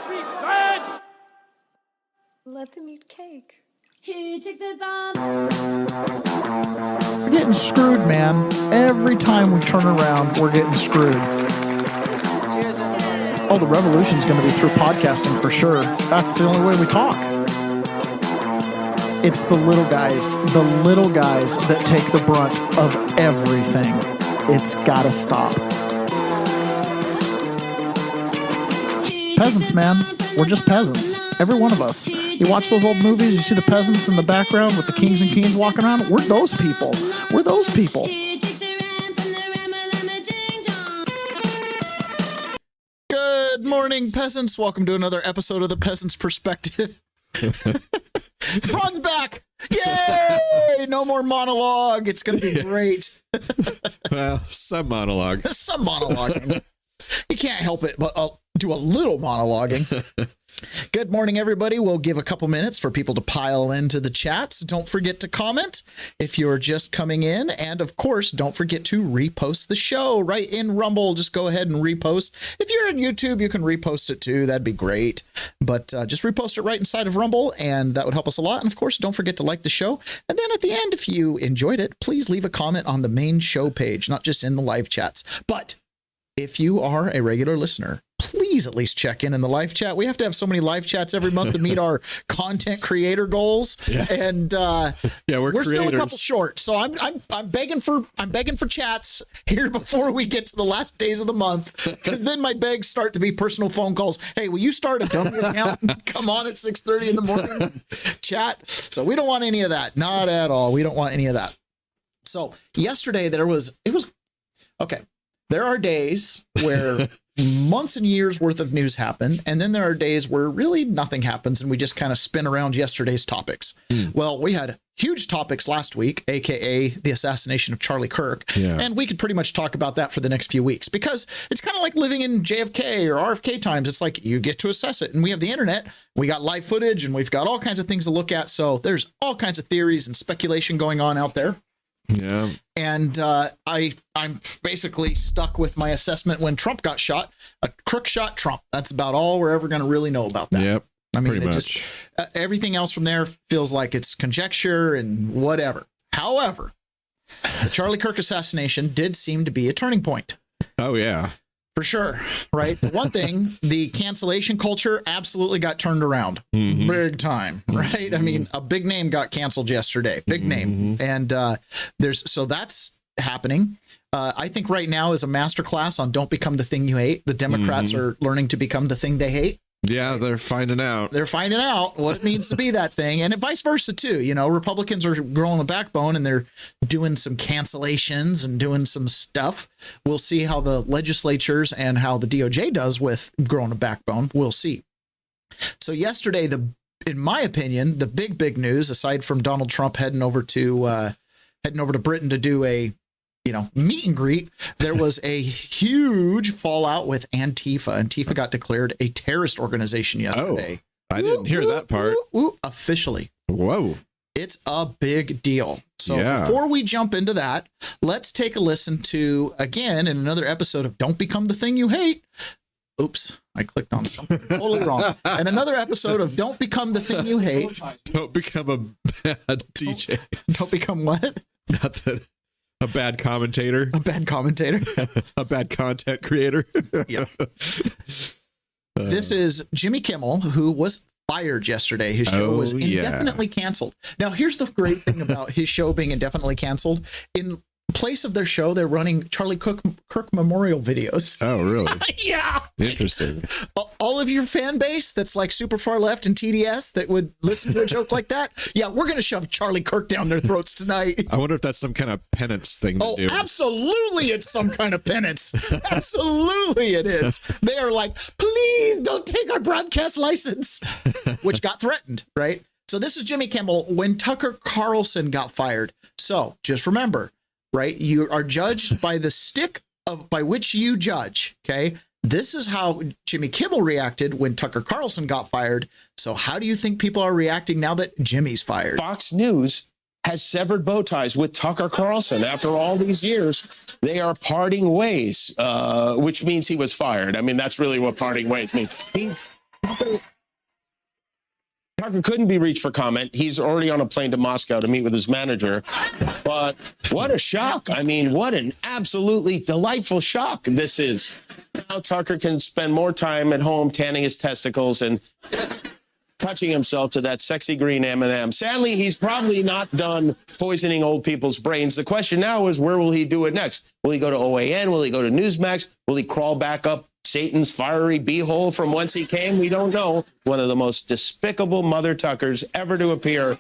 she said! Let them eat cake. Who took the bomb? We're getting screwed, man. Every time we turn around, we're getting screwed. Oh, the revolution's going to be through podcasting for sure. That's the only way we talk. It's the little guys that take the brunt of everything. It's got to stop. Peasants, man. We're just peasants. Every one of us. You watch those old movies, you see the peasants in the background with the kings and queens walking around. We're those people. We're those people. Good morning, peasants. Welcome to another episode of the Peasants Perspective. Ron's back. Yay! No more monologue. It's going to be great. Well, some monologue. Some monologuing. You can't help it, but I'll do a little monologuing. Good morning, everybody. We'll give a couple minutes for people to pile into the chats. Don't forget to comment if you're just coming in. And of course, don't forget to repost the show right in Rumble. Just go ahead and repost. If you're on YouTube, you can repost it too. That'd be great. But just repost it right inside of Rumble, and that would help us a lot. And of course, don't forget to like the show. And then at the end, if you enjoyed it, please leave a comment on the main show page, not just in the live chats. But if you are a regular listener, please at least check in the live chat. We have to have so many live chats every month to meet our content creator goals. Yeah. And we're still a couple short. So I'm begging for chats here before we get to the last days of the month. Because then my begs start to be personal phone calls. Hey, will you start a dummy account and come on at 6:30 in the morning? Chat. So we don't want any of that. Not at all. We don't want any of that. So yesterday it was okay. There are days where months and years worth of news happen, and then there are days where really nothing happens and we just kind of spin around yesterday's topics. Well, we had huge topics last week, aka the assassination of Charlie Kirk, and we could pretty much talk about that for the next few weeks because it's kind of like living in JFK or RFK times. It's like you get to assess it, and we have the internet, we got live footage, and we've got all kinds of things to look at. So there's all kinds of theories and speculation going on out there. Yeah. And I'm basically stuck with my assessment when Trump got shot. A crook shot Trump. That's about all we're ever going to really know about that. Yep. I mean, just everything else from there feels like it's conjecture and whatever. However, the Charlie Kirk assassination did seem to be a turning point. Oh, yeah. For sure. Right. For one thing, the cancellation culture absolutely got turned around big time. Right. I mean, a big name got canceled yesterday. Big name. And so that's happening. I think right now is a masterclass on don't become the thing you hate. The Democrats are learning to become the thing they hate. Yeah, they're finding out. They're finding out what it means to be that thing, and vice versa too. You know, Republicans are growing a backbone, and they're doing some cancellations and doing some stuff. We'll see how the legislatures and how the DOJ does with growing a backbone. We'll see. So yesterday, in my opinion, the big news, aside from Donald Trump heading over to Britain to do a meet and greet, there was a huge fallout with Antifa. Antifa got declared a terrorist organization yesterday. Oh, I didn't hear that part. Officially. Whoa. It's a big deal. So before we jump into that, let's take a listen to, again, in another episode of Don't Become the Thing You Hate. Oops, I clicked on something totally wrong. And another episode of Don't Become the Thing You Hate. Don't become a bad DJ. Don't become what? Nothing. A bad commentator. A bad commentator. A bad content creator. Yeah. This is Jimmy Kimmel, who was fired yesterday. His show was indefinitely canceled. Now, here's the great thing about his show being indefinitely canceled. In place of their show, they're running Charlie Kirk memorial videos. Oh, really? Yeah. Interesting. All of your fan base that's like super far left and TDS that would listen to a joke like that. Yeah, we're going to shove Charlie Kirk down their throats tonight. I wonder if that's some kind of penance thing to do. Absolutely. It's some kind of penance. Absolutely it is. They are like, please don't take our broadcast license, which got threatened, right? So this is Jimmy Kimmel when Tucker Carlson got fired. So just remember, right? You are judged by the stick by which you judge. Okay. This is how Jimmy Kimmel reacted when Tucker Carlson got fired. So how do you think people are reacting now that Jimmy's fired? Fox News has severed bow ties with Tucker Carlson. After all these years, they are parting ways, which means he was fired. I mean, that's really what parting ways means. He Tucker couldn't be reached for comment. He's already on a plane to Moscow to meet with his manager. But what a shock. I mean, what an absolutely delightful shock this is. Now Tucker can spend more time at home tanning his testicles and touching himself to that sexy green M&M. Sadly, he's probably not done poisoning old people's brains. The question now is, where will he do it next? Will he go to OAN? Will he go to Newsmax? Will he crawl back up Satan's fiery beehole from whence he came? We don't know. One of the most despicable mother Tuckers ever to appear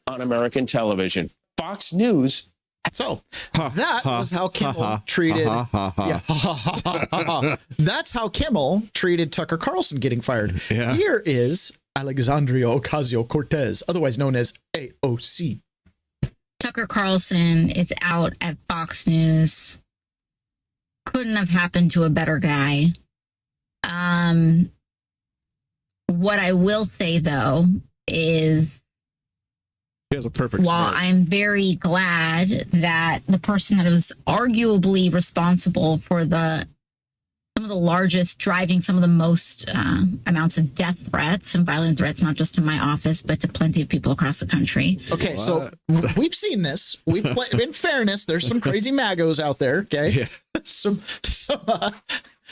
on American television. Fox News. So that was how Kimmel treated. That's how Kimmel treated Tucker Carlson getting fired. Yeah. Here is Alexandria Ocasio-Cortez, otherwise known as AOC. Tucker Carlson is out at Fox News. Couldn't have happened to a better guy. What I will say, though, is He has a perfect while smile. I'm very glad that the person that was arguably responsible for some of the largest, driving some of the most amounts of death threats and violent threats, not just to my office, but to plenty of people across the country. Okay, so we've seen this. In fairness, there's some crazy magos out there. Okay, Yeah. some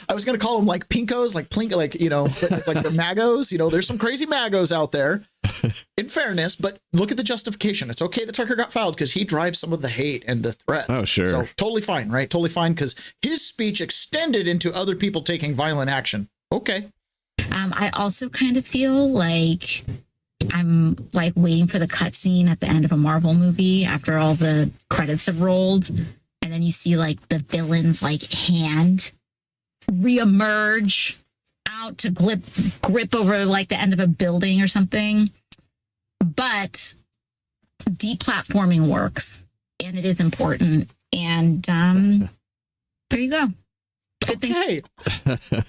I was gonna call them like pinkos, like plink, like but it's like the magos. There's some crazy magos out there. In fairness, but look at the justification. It's okay that Tucker got filed because he drives some of the hate and the threats. Oh, sure. So totally fine, right? Totally fine because his speech extended into other people taking violent action. Okay. I also kind of feel like I'm like waiting for the cutscene at the end of a Marvel movie after all the credits have rolled. And then you see like the villain's like hand reemerge out to grip over like the end of a building or something. But deplatforming works and it is important. And there you go. Good thing. Okay.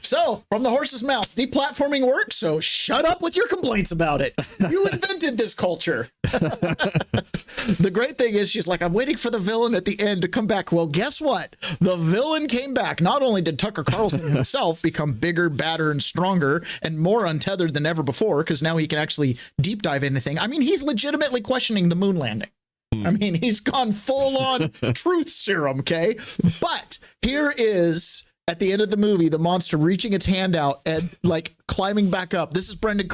So, from the horse's mouth, deplatforming works, so shut up with your complaints about it. You invented this culture. The great thing is she's like, I'm waiting for the villain at the end to come back. Well, guess what? The villain came back. Not only did Tucker Carlson himself become bigger, badder, and stronger and more untethered than ever before, because now he can actually deep dive anything. I mean, he's legitimately questioning the moon landing. I mean, he's gone full on truth serum, okay? But here is, at the end of the movie, the monster reaching its hand out and like climbing back up. This is Brendan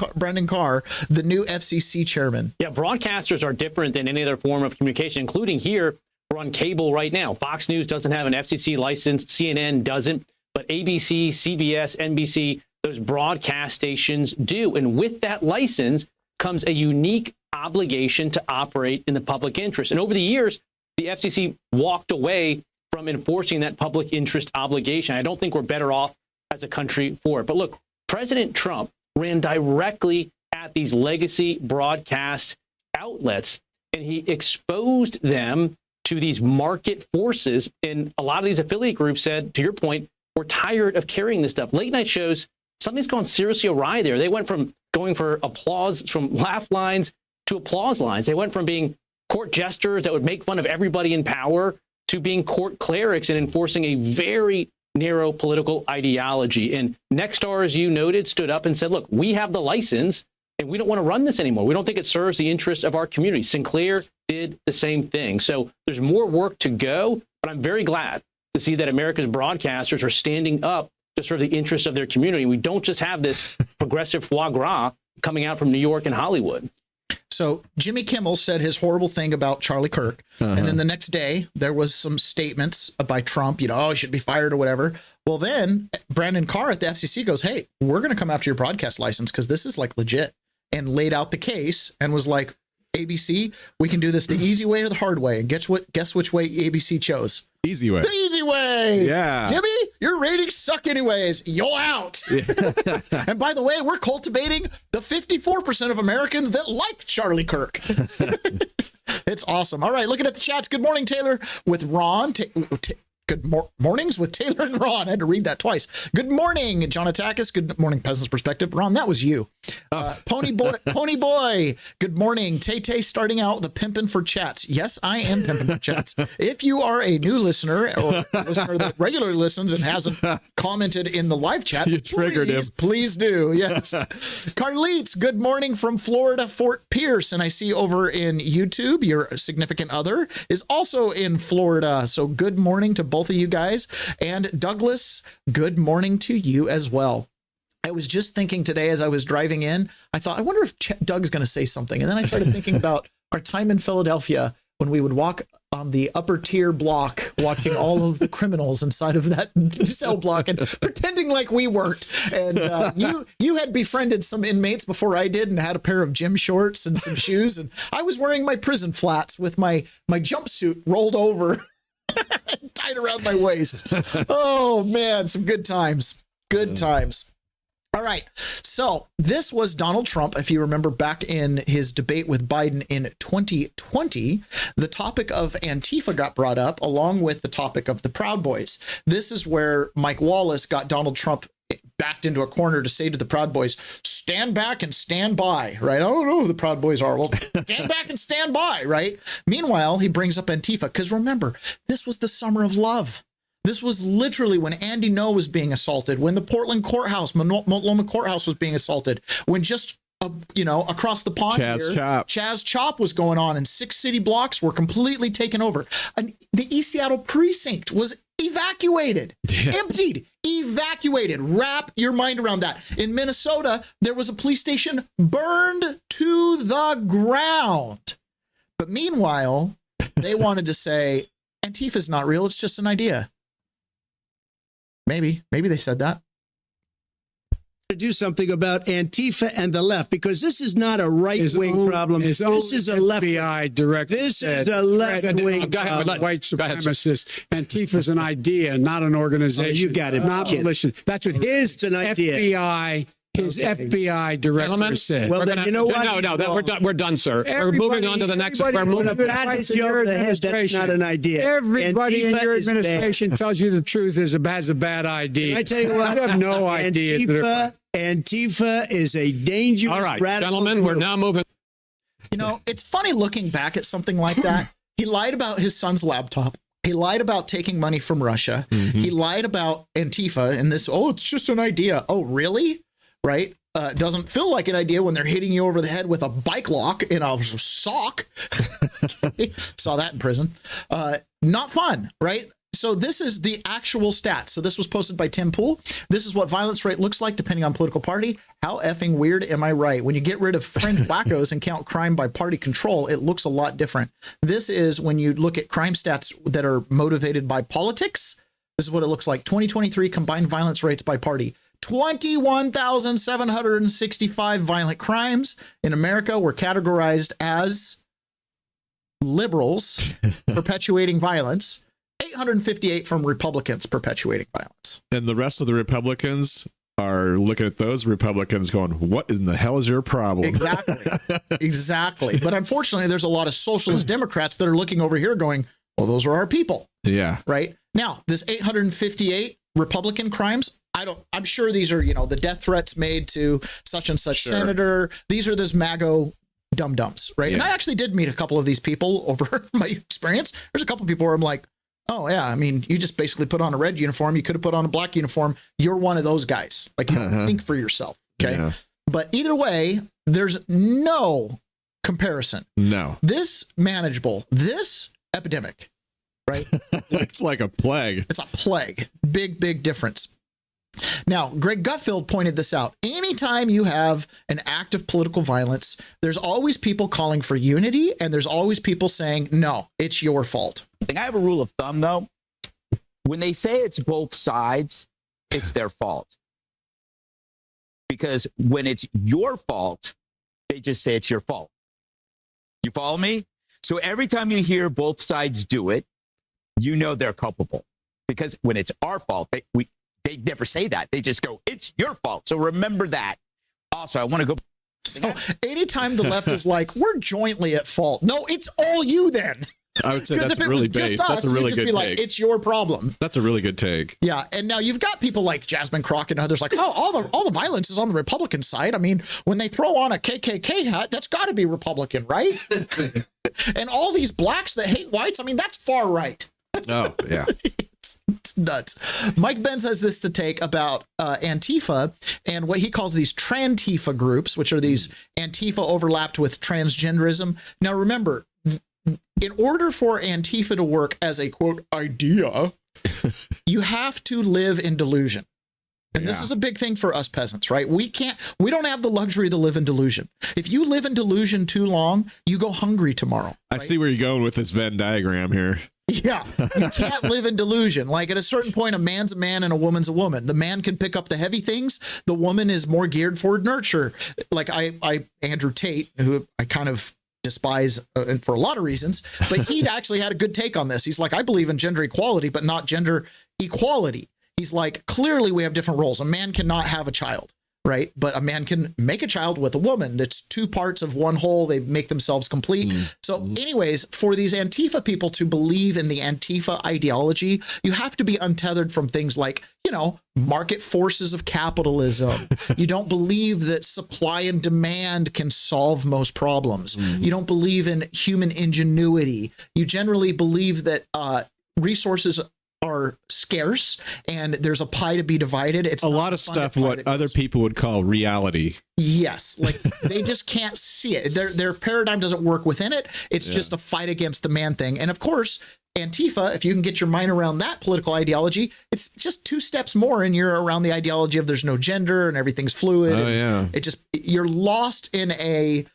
Carr, the new FCC chairman. Yeah, broadcasters are different than any other form of communication, including here. We're on cable right now. Fox News doesn't have an FCC license. CNN doesn't. But ABC, CBS, NBC, those broadcast stations do. And with that license comes a unique obligation to operate in the public interest. And over the years, the FCC walked away from enforcing that public interest obligation. I don't think we're better off as a country for it. But look, President Trump ran directly at these legacy broadcast outlets, and he exposed them to these market forces. And a lot of these affiliate groups said, to your point, we're tired of carrying this stuff. Late night shows, something's gone seriously awry there. They went from going for applause, from laugh lines to applause lines. They went from being court jesters that would make fun of everybody in power to being court clerics and enforcing a very narrow political ideology. And Nexstar, as you noted, stood up and said, look, we have the license and we don't want to run this anymore. We don't think it serves the interests of our community. Sinclair did the same thing. So there's more work to go, but I'm very glad to see that America's broadcasters are standing up to serve the interests of their community. We don't just have this progressive foie gras coming out from New York and Hollywood. So Jimmy Kimmel said his horrible thing about Charlie Kirk. And then the next day there was some statements by Trump, oh, he should be fired or whatever. Well, then Brandon Carr at the FCC goes, hey, we're going to come after your broadcast license because this is like legit, and laid out the case and was like, ABC, we can do this the easy way or the hard way. And guess which way ABC chose? Easy way. The easy way. Yeah. Jimmy, your ratings suck anyways. You're out. And by the way, we're cultivating the 54% of Americans that like Charlie Kirk. It's awesome. All right, looking at the chats. Good morning, Taylor, with Ron. Mornings with Taylor and Ron. I had to read that twice. Good morning, John Atakis. Good morning, Peasants Perspective. Ron, that was you. Pony Boy, good morning. Tay starting out the pimpin' for chats. Yes, I am pimpin' for chats. If you are a new listener or a listener that regularly listens and hasn't commented in the live chat, You triggered him. Please do. Yes. Carlitos, good morning from Florida, Fort Pierce. And I see over in YouTube, your significant other is also in Florida. So good morning to both of you guys. And Douglas, good morning to you as well. I was just thinking today as I was driving in, I thought, I wonder if Doug's going to say something. And then I started thinking about our time in Philadelphia when we would walk on the upper tier block, watching all of the criminals inside of that cell block and pretending like we weren't. And you had befriended some inmates before I did and had a pair of gym shorts and some shoes. And I was wearing my prison flats with my jumpsuit rolled over, tied around my waist. Oh, man, some good times. Good times. All right. So this was Donald Trump. If you remember back in his debate with Biden in 2020, the topic of Antifa got brought up along with the topic of the Proud Boys. This is where Mike Wallace got Donald Trump backed into a corner to say to the Proud Boys, stand back and stand by, right? I don't know who the Proud Boys are. Well, stand back and stand by, right? Meanwhile, he brings up Antifa because remember, this was the summer of love. This was literally when Andy Ngo was being assaulted, when the Portland courthouse, Multnomah courthouse was being assaulted, when just, across the pond Chaz Chop was going on and 6 city blocks were completely taken over. And the East Seattle precinct was evacuated, emptied, evacuated. Wrap your mind around that. In Minnesota, there was a police station burned to the ground. But meanwhile, they wanted to say, Antifa's not real. It's just an idea. Maybe they said that. To do something about Antifa and the left, because this is not a right-wing problem. This is a left. FBI director. This is a left-wing white supremacist. Antifa's an idea, not an organization. Oh, you got it. Not militia. That's what his FBI. His FBI director said. Well, then, you know what? No, we're done, sir. We're moving on to the next. We're moving. That's not an idea. Everybody in your administration tells you the truth has a bad idea. Can I tell you what? You have no ideas. Antifa is a dangerous. All right, radical gentlemen, group. we're now moving. It's funny looking back at something like that. He lied about his son's laptop. He lied about taking money from Russia. Mm-hmm. He lied about Antifa and this. Oh, it's just an idea. Oh, really? Right? Doesn't feel like an idea when they're hitting you over the head with a bike lock in a sock. Saw that in prison. Not fun, right? So this is the actual stats. So this was posted by Tim Pool. This is what violence rate looks like depending on political party. How effing weird am I right? When you get rid of fringe wackos and count crime by party control, it looks a lot different. This is when you look at crime stats that are motivated by politics. This is what it looks like. 2023 combined violence rates by party. 21,765 violent crimes in America were categorized as liberals perpetuating violence, 858 from Republicans perpetuating violence. And the rest of the Republicans are looking at those Republicans going, what in the hell is your problem? Exactly. But unfortunately, there's a lot of socialist Democrats that are looking over here going, well, those are our people. Yeah. Right now, this 858 Republican crimes, I'm sure these are, the death threats made to such and such senator. These are those MAGO dum-dums, right? Yeah. And I actually did meet a couple of these people over my experience. There's a couple of people where I'm like, oh yeah, I mean, you just basically put on a red uniform. You could have put on a black uniform. You're one of those guys. Like, you don't think for yourself. Okay. Yeah. But either way, there's no comparison. No. This epidemic, right? It's like a plague. It's a plague. Big difference. Now, Greg Gutfeld pointed this out. Anytime you have an act of political violence, there's always people calling for unity, and there's always people saying, no, it's your fault. I have a rule of thumb, though. When they say it's both sides, it's their fault. Because when it's your fault, they just say it's your fault. You follow me? So every time you hear both sides do it, you know they're culpable. Because when it's our fault, they never say that. They just go, it's your fault. So remember that. Also, I want to go. So anytime the left is like, we're jointly at fault. No, it's all you then. I would say Because that's if it really was just based. us, That's a you'd really just good be like, take. it's your problem. That's a really good take. Yeah, and now you've got people like Jasmine Crockett and others like, oh, all the violence is on the Republican side. I mean, when they throw on a KKK hat, that's got to be Republican, right? And all these blacks that hate whites, I mean, that's far right. Oh, yeah. It's nuts. Mike Benz has this to take about Antifa and what he calls these Trantifa groups, which are these Antifa overlapped with transgenderism. Now, remember, in order for Antifa to work as a, quote, idea, you have to live in delusion. And this is a big thing for us peasants, right? We don't have the luxury to live in delusion. If you live in delusion too long, you go hungry tomorrow. Right? I see where you're going with this Venn diagram here. Yeah, you can't live in delusion. Like at a certain point, a man's a man and a woman's a woman. The man can pick up the heavy things. The woman is more geared for nurture. Like Andrew Tate, who I kind of despise for a lot of reasons, but he actually had a good take on this. He's like, I believe in gender equality, but not gender equality. He's like, clearly we have different roles. A man cannot have a child, right? But a man can make a child with a woman. That's two parts of one whole. They make themselves complete. So anyways, for these Antifa people to believe in the Antifa ideology, you have to be untethered from things like, you know, market forces of capitalism. You don't believe that supply and demand can solve most problems. You don't believe in human ingenuity. You generally believe that resources are scarce and there's a pie to be divided. It's a lot of stuff what other people would call reality. Yes, like they just can't see it. Their paradigm doesn't work within it. It's just a fight against the man thing. And of course, Antifa, if you can get your mind around that political ideology, it's just two steps more and you're around the ideology of there's no gender and everything's fluid. Oh, yeah. You're lost in a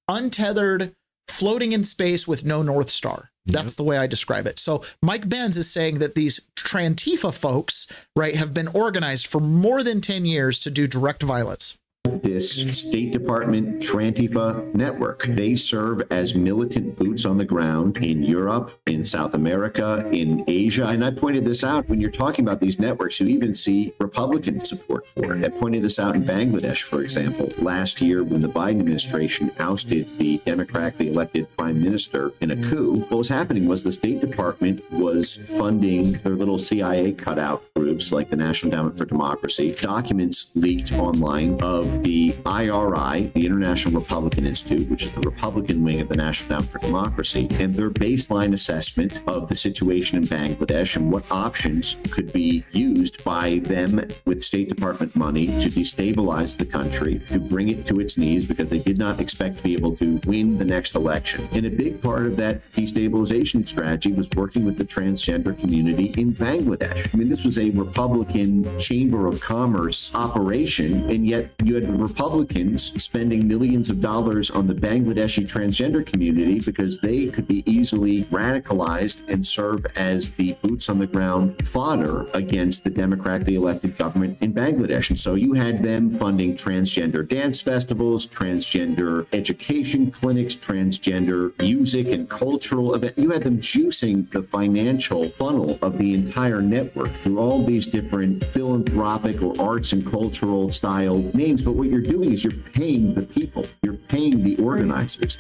untethered, floating in space with no North Star. That's the way I describe it. So Mike Benz is saying that these Trantifa folks, right, have been organized for more than 10 years to do direct violence. This State Department Trantifa network. They serve as militant boots on the ground in Europe, in South America, in Asia. And I pointed this out when you're talking about these networks, you even see Republican support for it. I pointed this out in Bangladesh, for example. Last year, when the Biden administration ousted the democratically elected prime minister in a coup, what was happening was the State Department was funding their little CIA cutout groups like the National Endowment for Democracy. Documents leaked online of the IRI, the International Republican Institute, which is the Republican wing of the National Endowment for Democracy, and their baseline assessment of the situation in Bangladesh and what options could be used by them with State Department money to destabilize the country, to bring it to its knees because they did not expect to be able to win the next election. And a big part of that destabilization strategy was working with the transgender community in Bangladesh. I mean, this was a Republican Chamber of Commerce operation, and yet you had the Republicans spending millions of dollars on the Bangladeshi transgender community because they could be easily radicalized and serve as the boots on the ground fodder against the democratically elected government in Bangladesh. And so you had them funding transgender dance festivals, transgender education clinics, transgender music and cultural events. You had them juicing the financial funnel of the entire network through all these different philanthropic or arts and cultural style names. But what you're doing is you're paying the people, you're paying the organizers.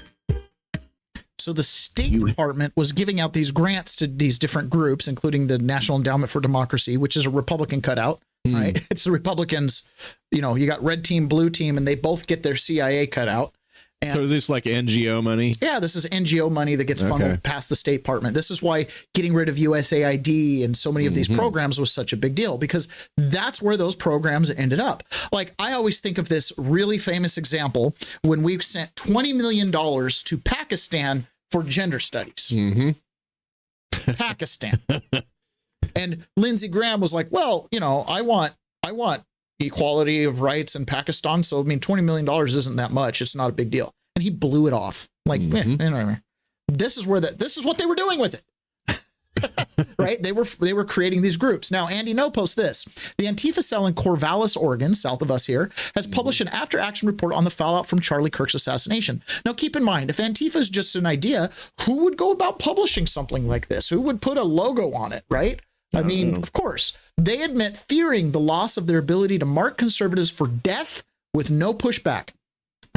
So the State Department was giving out these grants to these different groups, including the National Endowment for Democracy, which is a Republican cutout, right? It's the Republicans, you know, you got red team, blue team, and they both get their CIA cutout. And so is this like NGO money? Yeah, this is NGO money that gets funneled past the State Department. This is why getting rid of USAID and so many of these programs was such a big deal, because that's where those programs ended up. Like, I always think of this really famous example when we sent $20 million to Pakistan for gender studies. Pakistan. And Lindsey Graham was like, well, you know, I want equality of rights in Pakistan. So, I mean, $20 million isn't that much. It's not a big deal. And he blew it off. Like, this is what they were doing with it. Right? They were creating these groups. Now, Andy No posts this. The Antifa cell in Corvallis, Oregon, south of us here, has published an after-action report on the fallout from Charlie Kirk's assassination. Now, keep in mind, if Antifa is just an idea, who would go about publishing something like this? Who would put a logo on it, right? I mean, of course, they admit fearing the loss of their ability to mark conservatives for death with no pushback.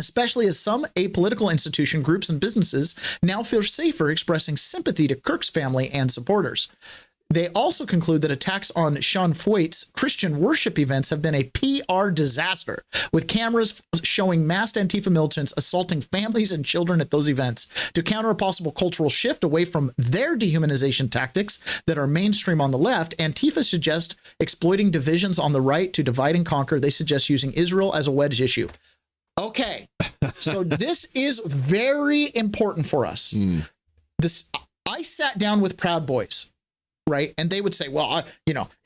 especially as some apolitical institution groups and businesses now feel safer expressing sympathy to Kirk's family and supporters. They also conclude that attacks on Sean Feucht's Christian worship events have been a PR disaster, with cameras showing masked Antifa militants assaulting families and children at those events. To counter a possible cultural shift away from their dehumanization tactics that are mainstream on the left, Antifa suggests exploiting divisions on the right to divide and conquer. They suggest using Israel as a wedge issue. Okay, so this is very important for us. I sat down with Proud Boys. Right. And they would say, well,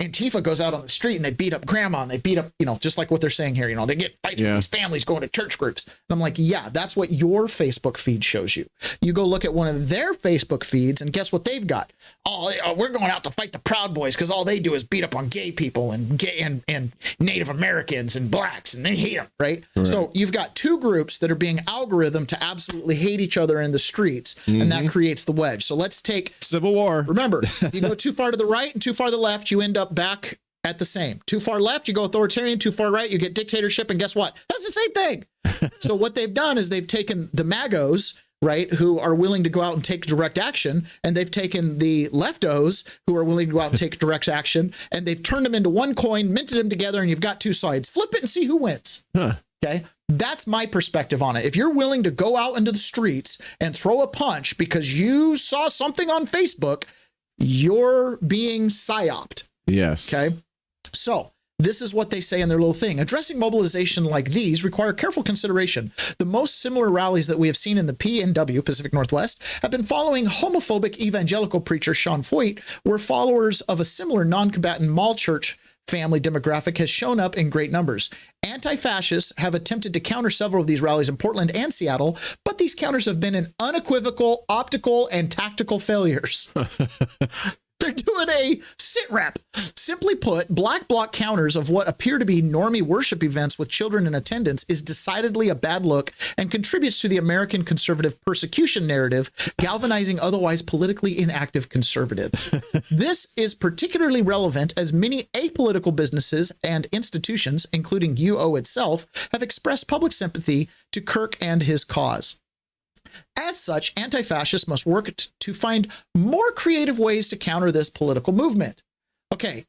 Antifa goes out on the street and they beat up grandma and they beat up, just like what they're saying here, they get fights with these families going to church groups. And I'm like, yeah, that's what your Facebook feed shows you. You go look at one of their Facebook feeds and guess what they've got? Oh, we're going out to fight the Proud Boys because all they do is beat up on gay people and and Native Americans and blacks and they hate them. Right. So you've got two groups that are being algorithmed to absolutely hate each other in the streets. And that creates the wedge. So let's take Civil War. Remember, you go too far to the right and too far to the left, you end up back at the same. Too far left, you go authoritarian. Too far right, you get dictatorship. And guess what? That's the same thing. So what they've done is they've taken the MAGOs, right, who are willing to go out and take direct action, and they've taken the leftos who are willing to go out and take direct action, and they've turned them into one coin, minted them together, and you've got two sides. Flip it and see who wins. Okay. That's my perspective on it. If you're willing to go out into the streets and throw a punch because you saw something on Facebook, you're being psyoped. Yes. Okay. So this is what they say in their little thing. Addressing mobilization like these require careful consideration. The most similar rallies that we have seen in the PNW, Pacific Northwest, have been following homophobic evangelical preacher Sean Feucht, where followers of a similar non-combatant mall church family demographic has shown up in great numbers. Anti-fascists have attempted to counter several of these rallies in Portland and Seattle, but these counters have been unequivocal, optical, and tactical failures. They're doing a sit rep. Simply put, black bloc counters of what appear to be normie worship events with children in attendance is decidedly a bad look and contributes to the American conservative persecution narrative, galvanizing otherwise politically inactive conservatives. This is particularly relevant as many apolitical businesses and institutions, including UO itself, have expressed public sympathy to Kirk and his cause. As such, anti-fascists must work to find more creative ways to counter this political movement. Okay,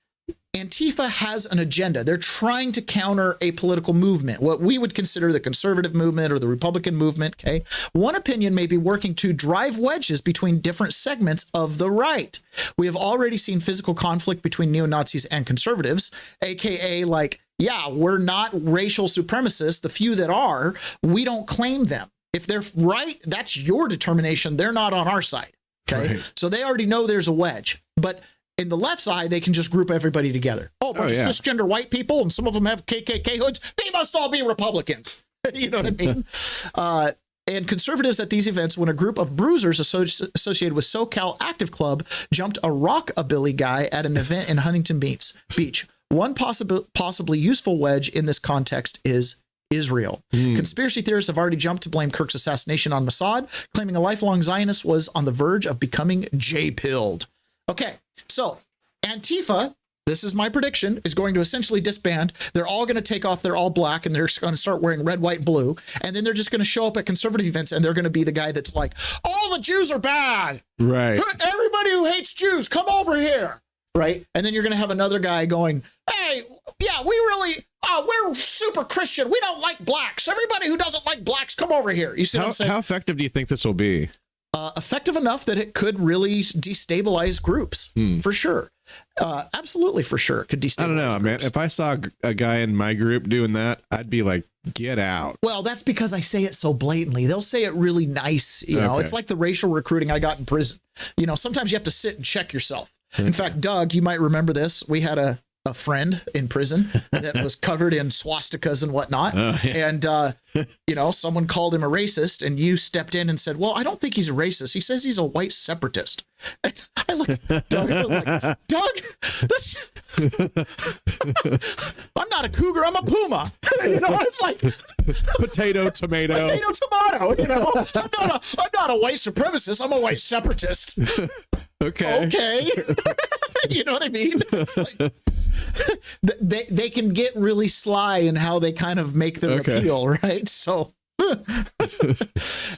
Antifa has an agenda. They're trying to counter a political movement, what we would consider the conservative movement or the Republican movement. Okay, one opinion may be working to drive wedges between different segments of the right. We have already seen physical conflict between neo-Nazis and conservatives, aka like, yeah, we're not racial supremacists. The few that are, we don't claim them. If they're right, that's your determination. They're not on our side. Okay. Right. So they already know there's a wedge. But in the left side, they can just group everybody together. Oh, bunch of cisgender white people, and some of them have KKK hoods. They must all be Republicans. You know what I mean? And conservatives at these events, when a group of bruisers associated with SoCal Active Club jumped a rockabilly guy at an event in Huntington Beach. One possibly useful wedge in this context is Israel. Conspiracy theorists have already jumped to blame Kirk's assassination on Mossad, claiming a lifelong Zionist was on the verge of becoming J-pilled. Okay, so Antifa, this is my prediction, is going to essentially disband. They're all going to take off their all black and they're going to start wearing red, white, blue. And then they're just going to show up at conservative events and they're going to be the guy that's like, all the Jews are bad. Right. Everybody who hates Jews, come over here. Right. And then you're going to have another guy going, hey, yeah, we're super Christian. We don't like blacks. Everybody who doesn't like blacks, come over here. You see what I'm saying? How effective do you think this will be? Effective enough that it could really destabilize groups, for sure. Absolutely, for sure. It could destabilize I don't know, groups. Man. If I saw a guy in my group doing that, I'd be like, get out. Well, that's because I say it so blatantly. They'll say it really nice. You know, it's like the racial recruiting I got in prison. You know, sometimes you have to sit and check yourself. In fact, Doug, you might remember this. We had a friend in prison that was covered in swastikas and whatnot. And, you know, someone called him a racist and you stepped in and said, well, I don't think he's a racist. He says he's a white separatist. And I looked at Doug and was like, Doug, this, I'm not a cougar, I'm a puma. You know, it's like potato, tomato, you know, I'm not a white supremacist. I'm a white separatist. Okay. You know what I mean? It's like, they can get really sly in how they kind of make their appeal, right? So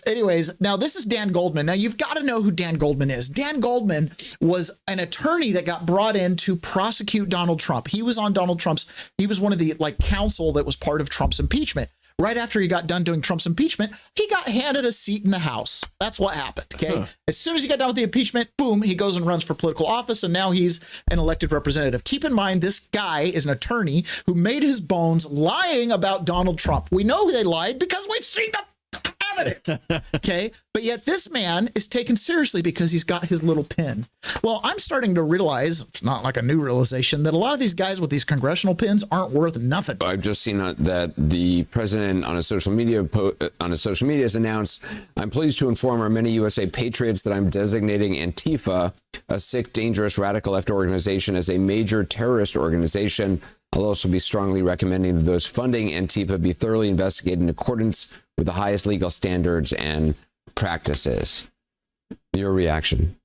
Anyways, now this is Dan Goldman. Now you've got to know who Dan Goldman is. Dan Goldman was an attorney that got brought in to prosecute Donald Trump. He was on Donald Trump's, he was one of the counsel that was part of Trump's impeachment. Right after he got done doing Trump's impeachment, he got handed a seat in the House. That's what happened. Okay. As soon as he got done with the impeachment, boom, he goes and runs for political office. And now he's an elected representative. Keep in mind, this guy is an attorney who made his bones lying about Donald Trump. We know they lied because we've seen the evidence. Okay. But yet this man is taken seriously because he's got his little pin. Well, I'm starting to realize, it's not like a new realization, that a lot of these guys with these congressional pins aren't worth nothing. I've just seen that the president on a social media has announced, "I'm pleased to inform our many USA patriots that I'm designating Antifa, a sick, dangerous, radical left organization, as a major terrorist organization. I'll also be strongly recommending that those funding Antifa be thoroughly investigated in accordance with the highest legal standards and practices." Your reaction?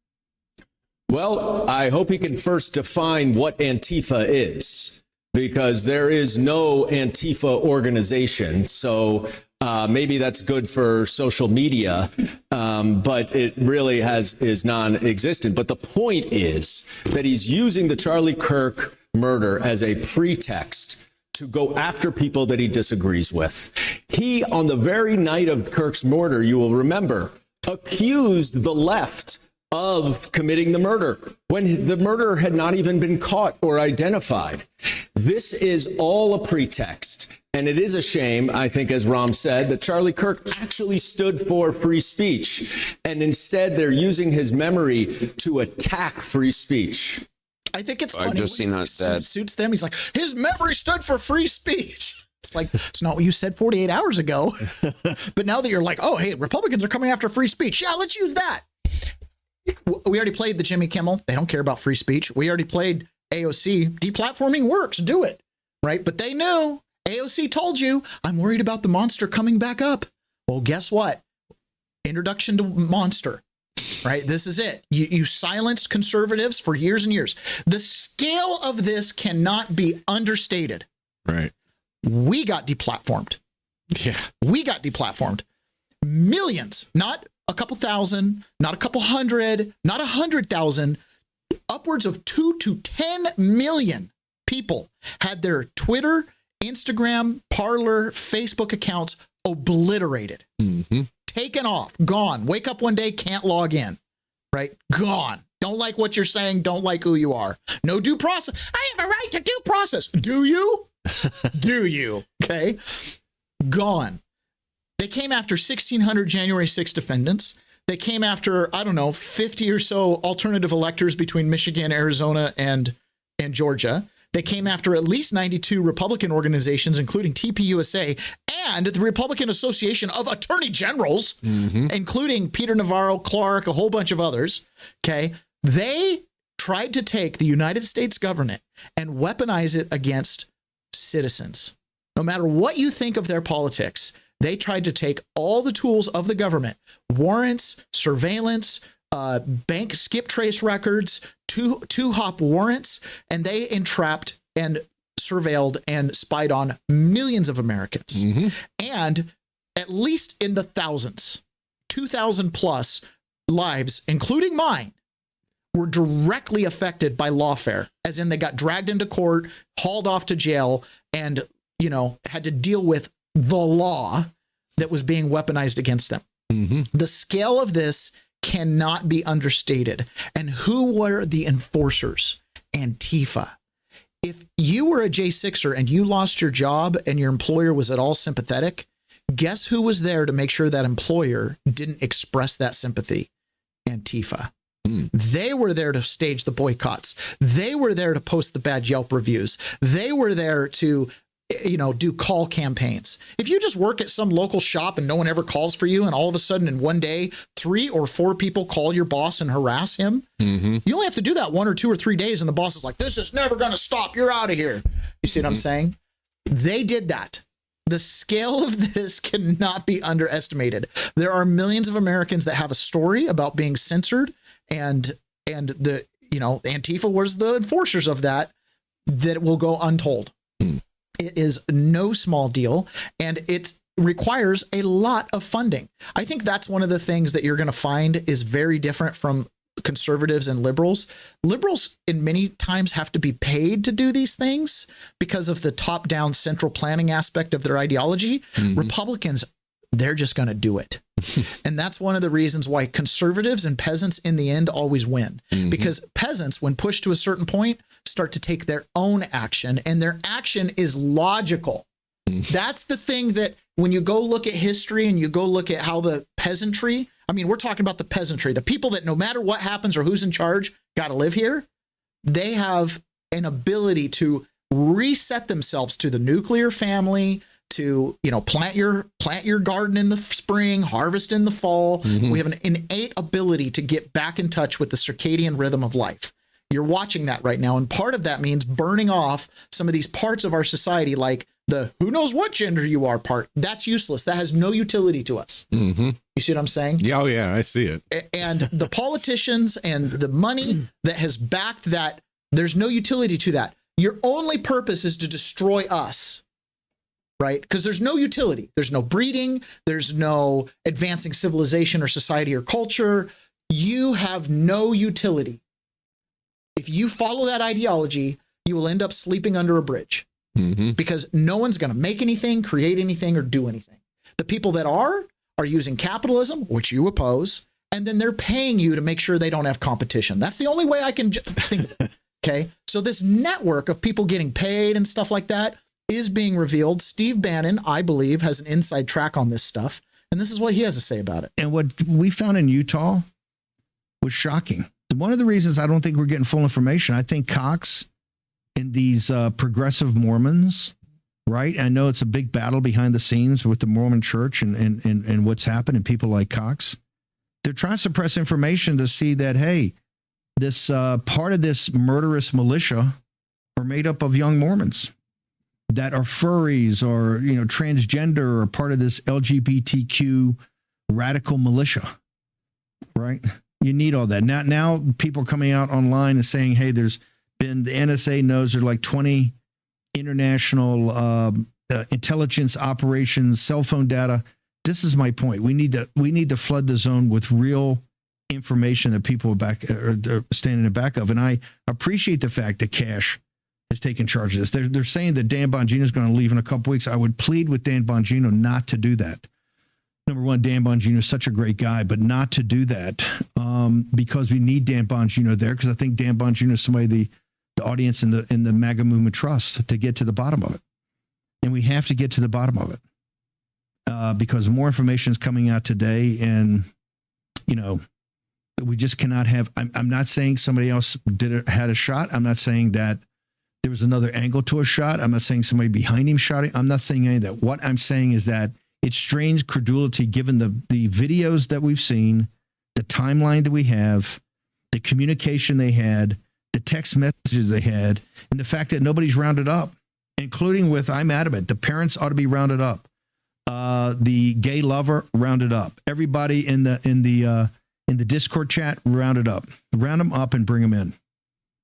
Well, I hope he can first define what Antifa is, because there is no Antifa organization. So maybe that's good for social media, but it really is non-existent. But the point is that he's using the Charlie Kirk murder as a pretext to go after people that he disagrees with. He, on the very night of Kirk's murder, you will remember, accused the left of committing the murder when the murderer had not even been caught or identified. This is all a pretext. And it is a shame, I think, as Ram said, that Charlie Kirk actually stood for free speech. And instead, they're using his memory to attack free speach. I think it's funny. I've just seen that suits them. He's like, his memory stood for free speech. It's like, it's not what you said 48 hours ago. But now that you're like, oh, hey, Republicans are coming after free speech. Yeah, let's use that. We already played the Jimmy Kimmel. They don't care about free speech. We already played AOC. Deplatforming works. Do it. Right. But they knew. AOC told you, I'm worried about the monster coming back up. Well, guess what? Introduction to monster. Right. This is it. You silenced conservatives for years and years. The scale of this cannot be understated. Right. We got deplatformed. Yeah. We got deplatformed. Millions, not a couple thousand, not a couple hundred, not 100,000, upwards of 2 to 10 million people had their Twitter, Instagram, Parler, Facebook accounts obliterated. Mm-hmm. Taken off, gone. Wake up one day, can't log in, right? Gone. Don't like what you're saying. Don't like who you are. No due process. I have a right to due process. Do you? Do you? Okay. Gone. They came after 1,600 January 6 defendants. They came after, I don't know, 50 or so alternative electors between Michigan, Arizona, and Georgia. They came after at least 92 Republican organizations, including TPUSA and the Republican Association of Attorney Generals, including Peter Navarro, Clark, a whole bunch of others. Okay. They tried to take the United States government and weaponize it against citizens. No matter what you think of their politics, they tried to take all the tools of the government, warrants, surveillance, bank skip trace records, two-hop warrants, and they entrapped and surveilled and spied on millions of Americans. And at least in the thousands, 2,000 plus lives, including mine, were directly affected by lawfare, as in they got dragged into court, hauled off to jail, and, you know, had to deal with the law that was being weaponized against them. The scale of this cannot be understated. And who were the enforcers? Antifa. If you were a J6er and you lost your job and your employer was at all sympathetic, guess who was there to make sure that employer didn't express that sympathy? Antifa. They were there to stage the boycotts. They were there to post the bad Yelp reviews. They were there to, you know, do call campaigns. If you just work at some local shop and no one ever calls for you, and all of a sudden in one day, 3 or 4 people call your boss and harass him, you only have to do that 1 or 2 or 3 days. And the boss is like, this is never going to stop. You're out of here. You see what I'm saying? They did that. The scale of this cannot be underestimated. There are millions of Americans that have a story about being censored, and the, you know, Antifa was the enforcers of that will go untold. It is no small deal, and it's requires a lot of funding. I think that's one of the things that you're going to find is very different from conservatives and liberals. Liberals in many times have to be paid to do these things because of the top-down central planning aspect of their ideology. Republicans, they're just going to do it. And that's one of the reasons why conservatives and peasants in the end always win. Because peasants, when pushed to a certain point, start to take their own action, and their action is logical. That's the thing that when you go look at history and you go look at how the peasantry, I mean, we're talking about the peasantry, the people that no matter what happens or who's in charge, got to live here. They have an ability to reset themselves to the nuclear family, to, you know, plant your garden in the spring, harvest in the fall. We have an innate ability to get back in touch with the circadian rhythm of life. You're watching that right now. And part of that means burning off some of these parts of our society, like the who knows what gender you are part. That's useless. That has no utility to us. You see what I'm saying? Yeah, oh yeah, I see it. And the politicians and the money that has backed that, there's no utility to that. Your only purpose is to destroy us, right? Because there's no utility. There's no breeding. There's no advancing civilization or society or culture. You have no utility. If you follow that ideology, you will end up sleeping under a bridge because no one's going to make anything, create anything, or do anything. The people that are using capitalism, which you oppose, and then they're paying you to make sure they don't have competition. That's the only way I can think of it. Okay. So this network of people getting paid and stuff like that is being revealed. Steve Bannon, I believe, has an inside track on this stuff. And this is what he has to say about it. And what we found in Utah was shocking. One of the reasons I don't think we're getting full information, I think Cox and these progressive Mormons, right? I know it's a big battle behind the scenes with the Mormon church and what's happened and people like Cox. They're trying to suppress information to see that, hey, this part of this murderous militia are made up of young Mormons that are furries or, you know, transgender or part of this LGBTQ radical militia, right? You need all that. Now people are coming out online and saying, hey, there's been, the NSA knows there are like 20 international intelligence operations, cell phone data. This is my point. We need to flood the zone with real information that people are standing in back of. And I appreciate the fact that Cash has taken charge of this. They're saying that Dan Bongino is going to leave in a couple weeks. I would plead with Dan Bongino not to do that. Number one, Dan Bongino is such a great guy, but not to do that because we need Dan Bongino there, because I think Dan Bongino is somebody the audience in the MAGA movement trusts to get to the bottom of it. And we have to get to the bottom of it because more information is coming out today, and, you know, we just cannot have, I'm not saying somebody else had a shot. I'm not saying that there was another angle to a shot. I'm not saying somebody behind him shot it. I'm not saying any of that. What I'm saying is that it strains credulity given the videos that we've seen, the timeline that we have, the communication they had, the text messages they had, and the fact that nobody's rounded up, including with, I'm adamant, the parents ought to be rounded up. The gay lover rounded up. Everybody in the Discord chat rounded up. Round them up and bring them in.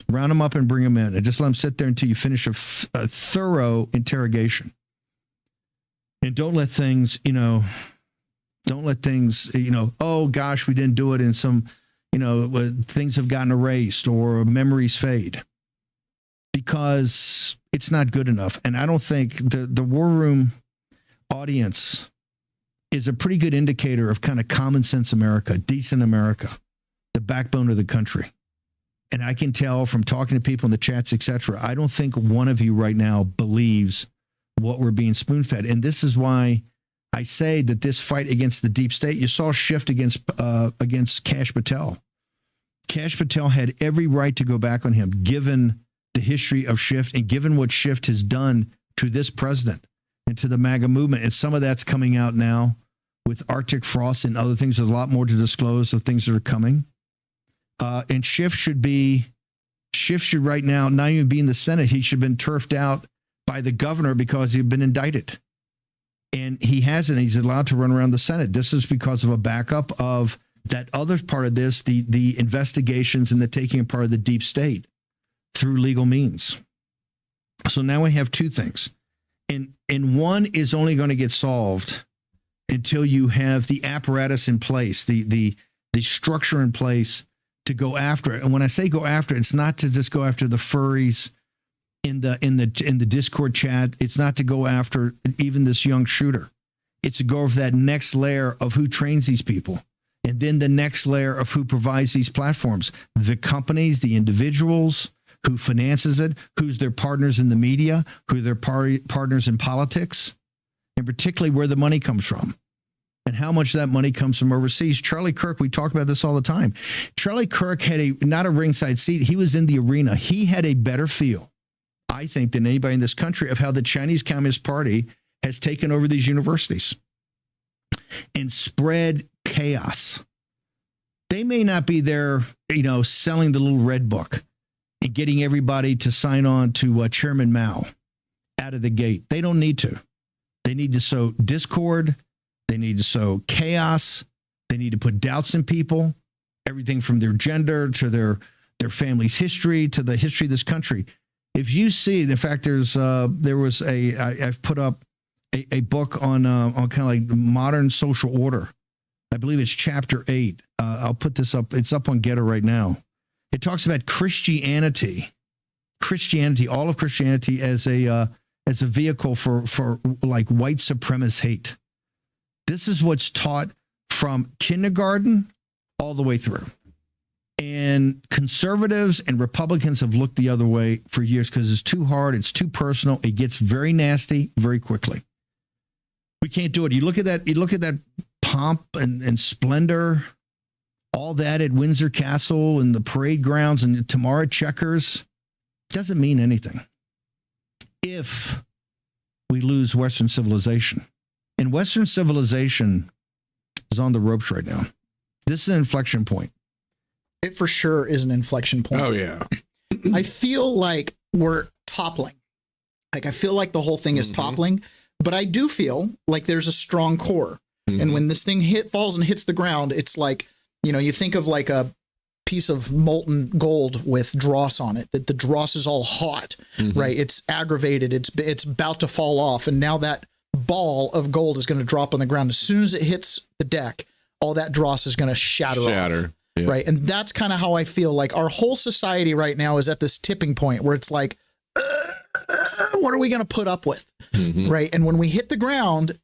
Round them up and bring them in. And just let them sit there until you finish a thorough interrogation. And don't let things, oh gosh, we didn't do it, and some, things have gotten erased or memories fade, because it's not good enough. And I don't think the War Room audience is a pretty good indicator of kind of common sense America, decent America, the backbone of the country. And I can tell from talking to people in the chats, etc., I don't think one of you right now believes what we're being spoon-fed. And this is why I say that this fight against the deep state, you saw a shift against Kash Patel. Kash Patel had every right to go back on him, given the history of Shift and given what Shift has done to this president and to the MAGA movement. And some of that's coming out now with Arctic frost and other things. There's a lot more to disclose of things that are coming. And Shift should right now not even be in the Senate. He should have been turfed out by the governor because he'd been indicted. And he hasn't. He's allowed to run around the Senate. This is because of a backup of that other part of this, the investigations and the taking apart of the deep state through legal means. So now we have two things. And one is only going to get solved until you have the apparatus in place, the structure in place to go after it. And when I say go after it, it's not to just go after the furries in the Discord chat. It's not to go after even this young shooter. It's to go over that next layer of who trains these people. And then the next layer of who provides these platforms, the companies, the individuals, who finances it, who's their partners in the media, who their partners in politics, and particularly where the money comes from and how much that money comes from overseas. Charlie Kirk, we talk about this all the time. Charlie Kirk had not a ringside seat. He was in the arena. He had a better feel, I think, than anybody in this country of how the Chinese Communist Party has taken over these universities and spread chaos. They may not be there, selling the little red book and getting everybody to sign on to Chairman Mao out of the gate. They don't need to. They need to sow discord. They need to sow chaos. They need to put doubts in people, everything from their gender to their family's history to the history of this country. If you see, in fact, I've put up a book on kind of like modern social order. I believe it's chapter 8. I'll put this up. It's up on Getter right now. It talks about Christianity, all of Christianity as a vehicle for like white supremacist hate. This is what's taught from kindergarten all the way through. And conservatives and Republicans have looked the other way for years because it's too hard. It's too personal. It gets very nasty very quickly. We can't do it. You look at that pomp and splendor, all that at Windsor Castle and the parade grounds and Tamara Checkers. Doesn't mean anything if we lose Western civilization. And Western civilization is on the ropes right now. This is an inflection point. It for sure is an inflection point. Oh, yeah. I feel like we're toppling. Like, I feel like the whole thing is toppling, but I do feel like there's a strong core. And when this thing falls and hits the ground, it's like, you think of like a piece of molten gold with dross on it, that the dross is all hot, right? It's aggravated. It's about to fall off. And now that ball of gold is going to drop on the ground. As soon as it hits the deck, all that dross is going to shatter off. Yeah. Right. And that's kind of how I feel like our whole society right now is at this tipping point where it's like, what are we going to put up with? Right. And when we hit the ground,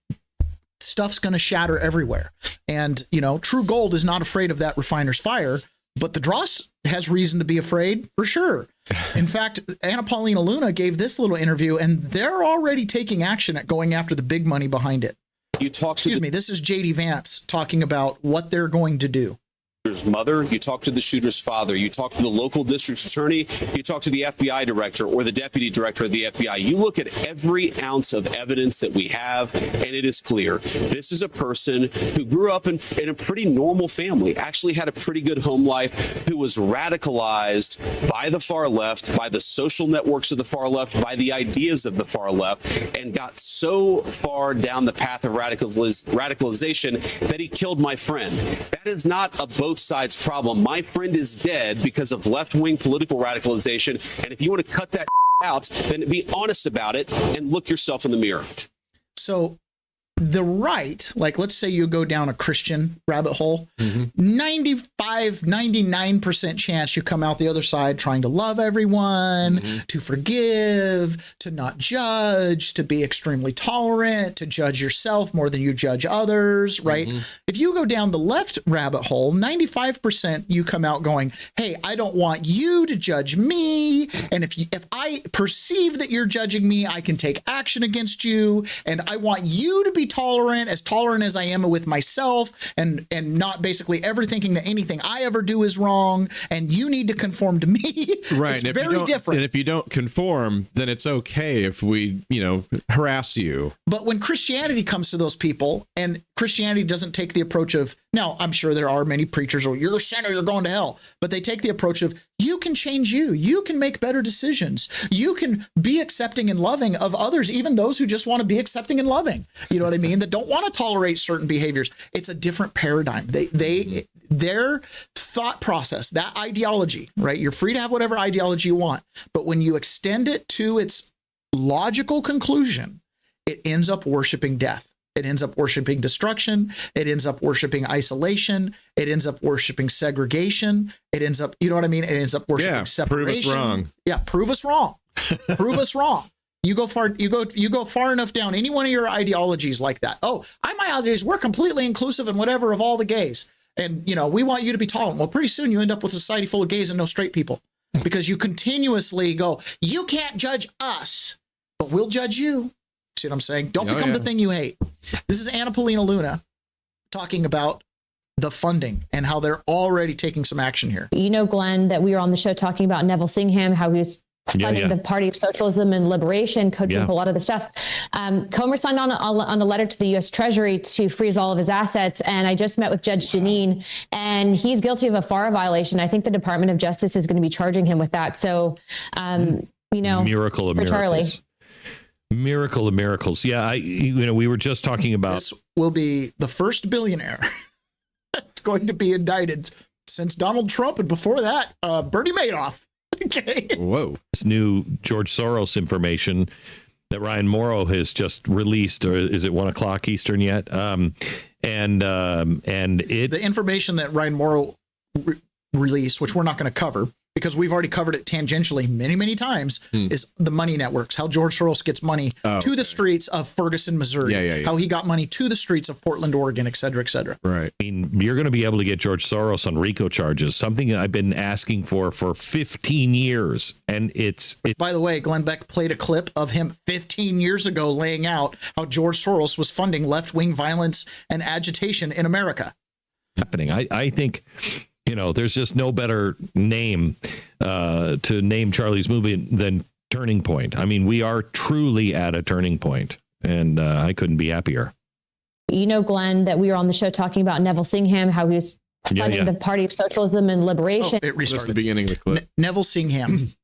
stuff's going to shatter everywhere. And, true gold is not afraid of that refiner's fire, but the dross has reason to be afraid for sure. In fact, Anna Paulina Luna gave this little interview and they're already taking action at going after the big money behind it. Excuse me. This is JD Vance talking about what they're going to do. Mother, you talk to the shooter's father, you talk to the local district attorney, you talk to the FBI director or the deputy director of the FBI. You look at every ounce of evidence that we have, and it is clear. This is a person who grew up in a pretty normal family, actually had a pretty good home life, who was radicalized by the far left, by the social networks of the far left, by the ideas of the far left, and got so far down the path of radicalization that he killed my friend. That is not a both sides problem. My friend is dead because of left-wing political radicalization. And if you want to cut that out, then be honest about it and look yourself in the mirror. So the right, like let's say you go down a Christian rabbit hole, 99% chance you come out the other side trying to love everyone, to forgive, to not judge, to be extremely tolerant, to judge yourself more than you judge others, right? If you go down the left rabbit hole, 95% you come out going, hey, I don't want you to judge me. And if I perceive that you're judging me, I can take action against you. And I want you to be tolerant as I am with myself, and not basically ever thinking that anything I ever do is wrong, and you need to conform to me. Right. It's very different. And if you don't conform, then it's okay if we, harass you. But when Christianity comes to those people, and Christianity doesn't take the approach of, now I'm sure there are many preachers, or you're a sinner, you're going to hell, but they take the approach of, you can change you can make better decisions. You can be accepting and loving of others, even those who just want to be accepting and loving. You know what I mean? That don't want to tolerate certain behaviors. It's a different paradigm. Their thought process, that ideology, right? You're free to have whatever ideology you want, but when you extend it to its logical conclusion, it ends up worshiping death. It ends up worshiping destruction. It ends up worshiping isolation. It ends up worshiping segregation. It ends up, you know what I mean? It ends up worshiping separation. Prove us wrong. Yeah, prove us wrong. Prove us wrong. You go far enough down any one of your ideologies like that. Oh, my ideologies, we're completely inclusive and whatever of all the gays. And, you know, we want you to be tolerant. Well, pretty soon you end up with a society full of gays and no straight people because you continuously go, you can't judge us, but we'll judge you. See what I'm saying? Don't become the thing you hate. This is Anna Paulina Luna talking about the funding and how they're already taking some action here. You know, Glenn, that we were on the show talking about Neville Singham, how he was funding the Party of Socialism and Liberation, coaching a lot of the stuff. Comer signed on a letter to the U.S. Treasury to freeze all of his assets. And I just met with Judge Janine, and he's guilty of a FARA violation. I think the Department of Justice is going to be charging him with that. So, you know, miracle of for miracles. Charlie. Miracle of miracles. Yeah, we were just talking about. This will be the first billionaire that's going to be indicted since Donald Trump, and before that, Bernie Madoff. Okay. Whoa! This new George Soros information that Ryan Morrow has just released, or is it 1:00 Eastern yet? The information that Ryan Morrow released, which we're not going to cover because we've already covered it tangentially many times, is the money networks, how George Soros gets money to the streets of Ferguson, Missouri, how he got money to the streets of Portland, Oregon, et cetera, et cetera. Right. I mean, you're going to be able to get George Soros on RICO charges, something I've been asking for 15 years. And it's by the way, Glenn Beck played a clip of him 15 years ago laying out how George Soros was funding left-wing violence and agitation in America. Happening. I think, you know, there's just no better name to name Charlie's movie than Turning Point. I mean, we are truly at a turning point, and I couldn't be happier. You know, Glenn, that we were on the show talking about Neville Singham, how he was funding the Party of Socialism and Liberation. It restarted. That's the beginning of the clip. Neville Singham.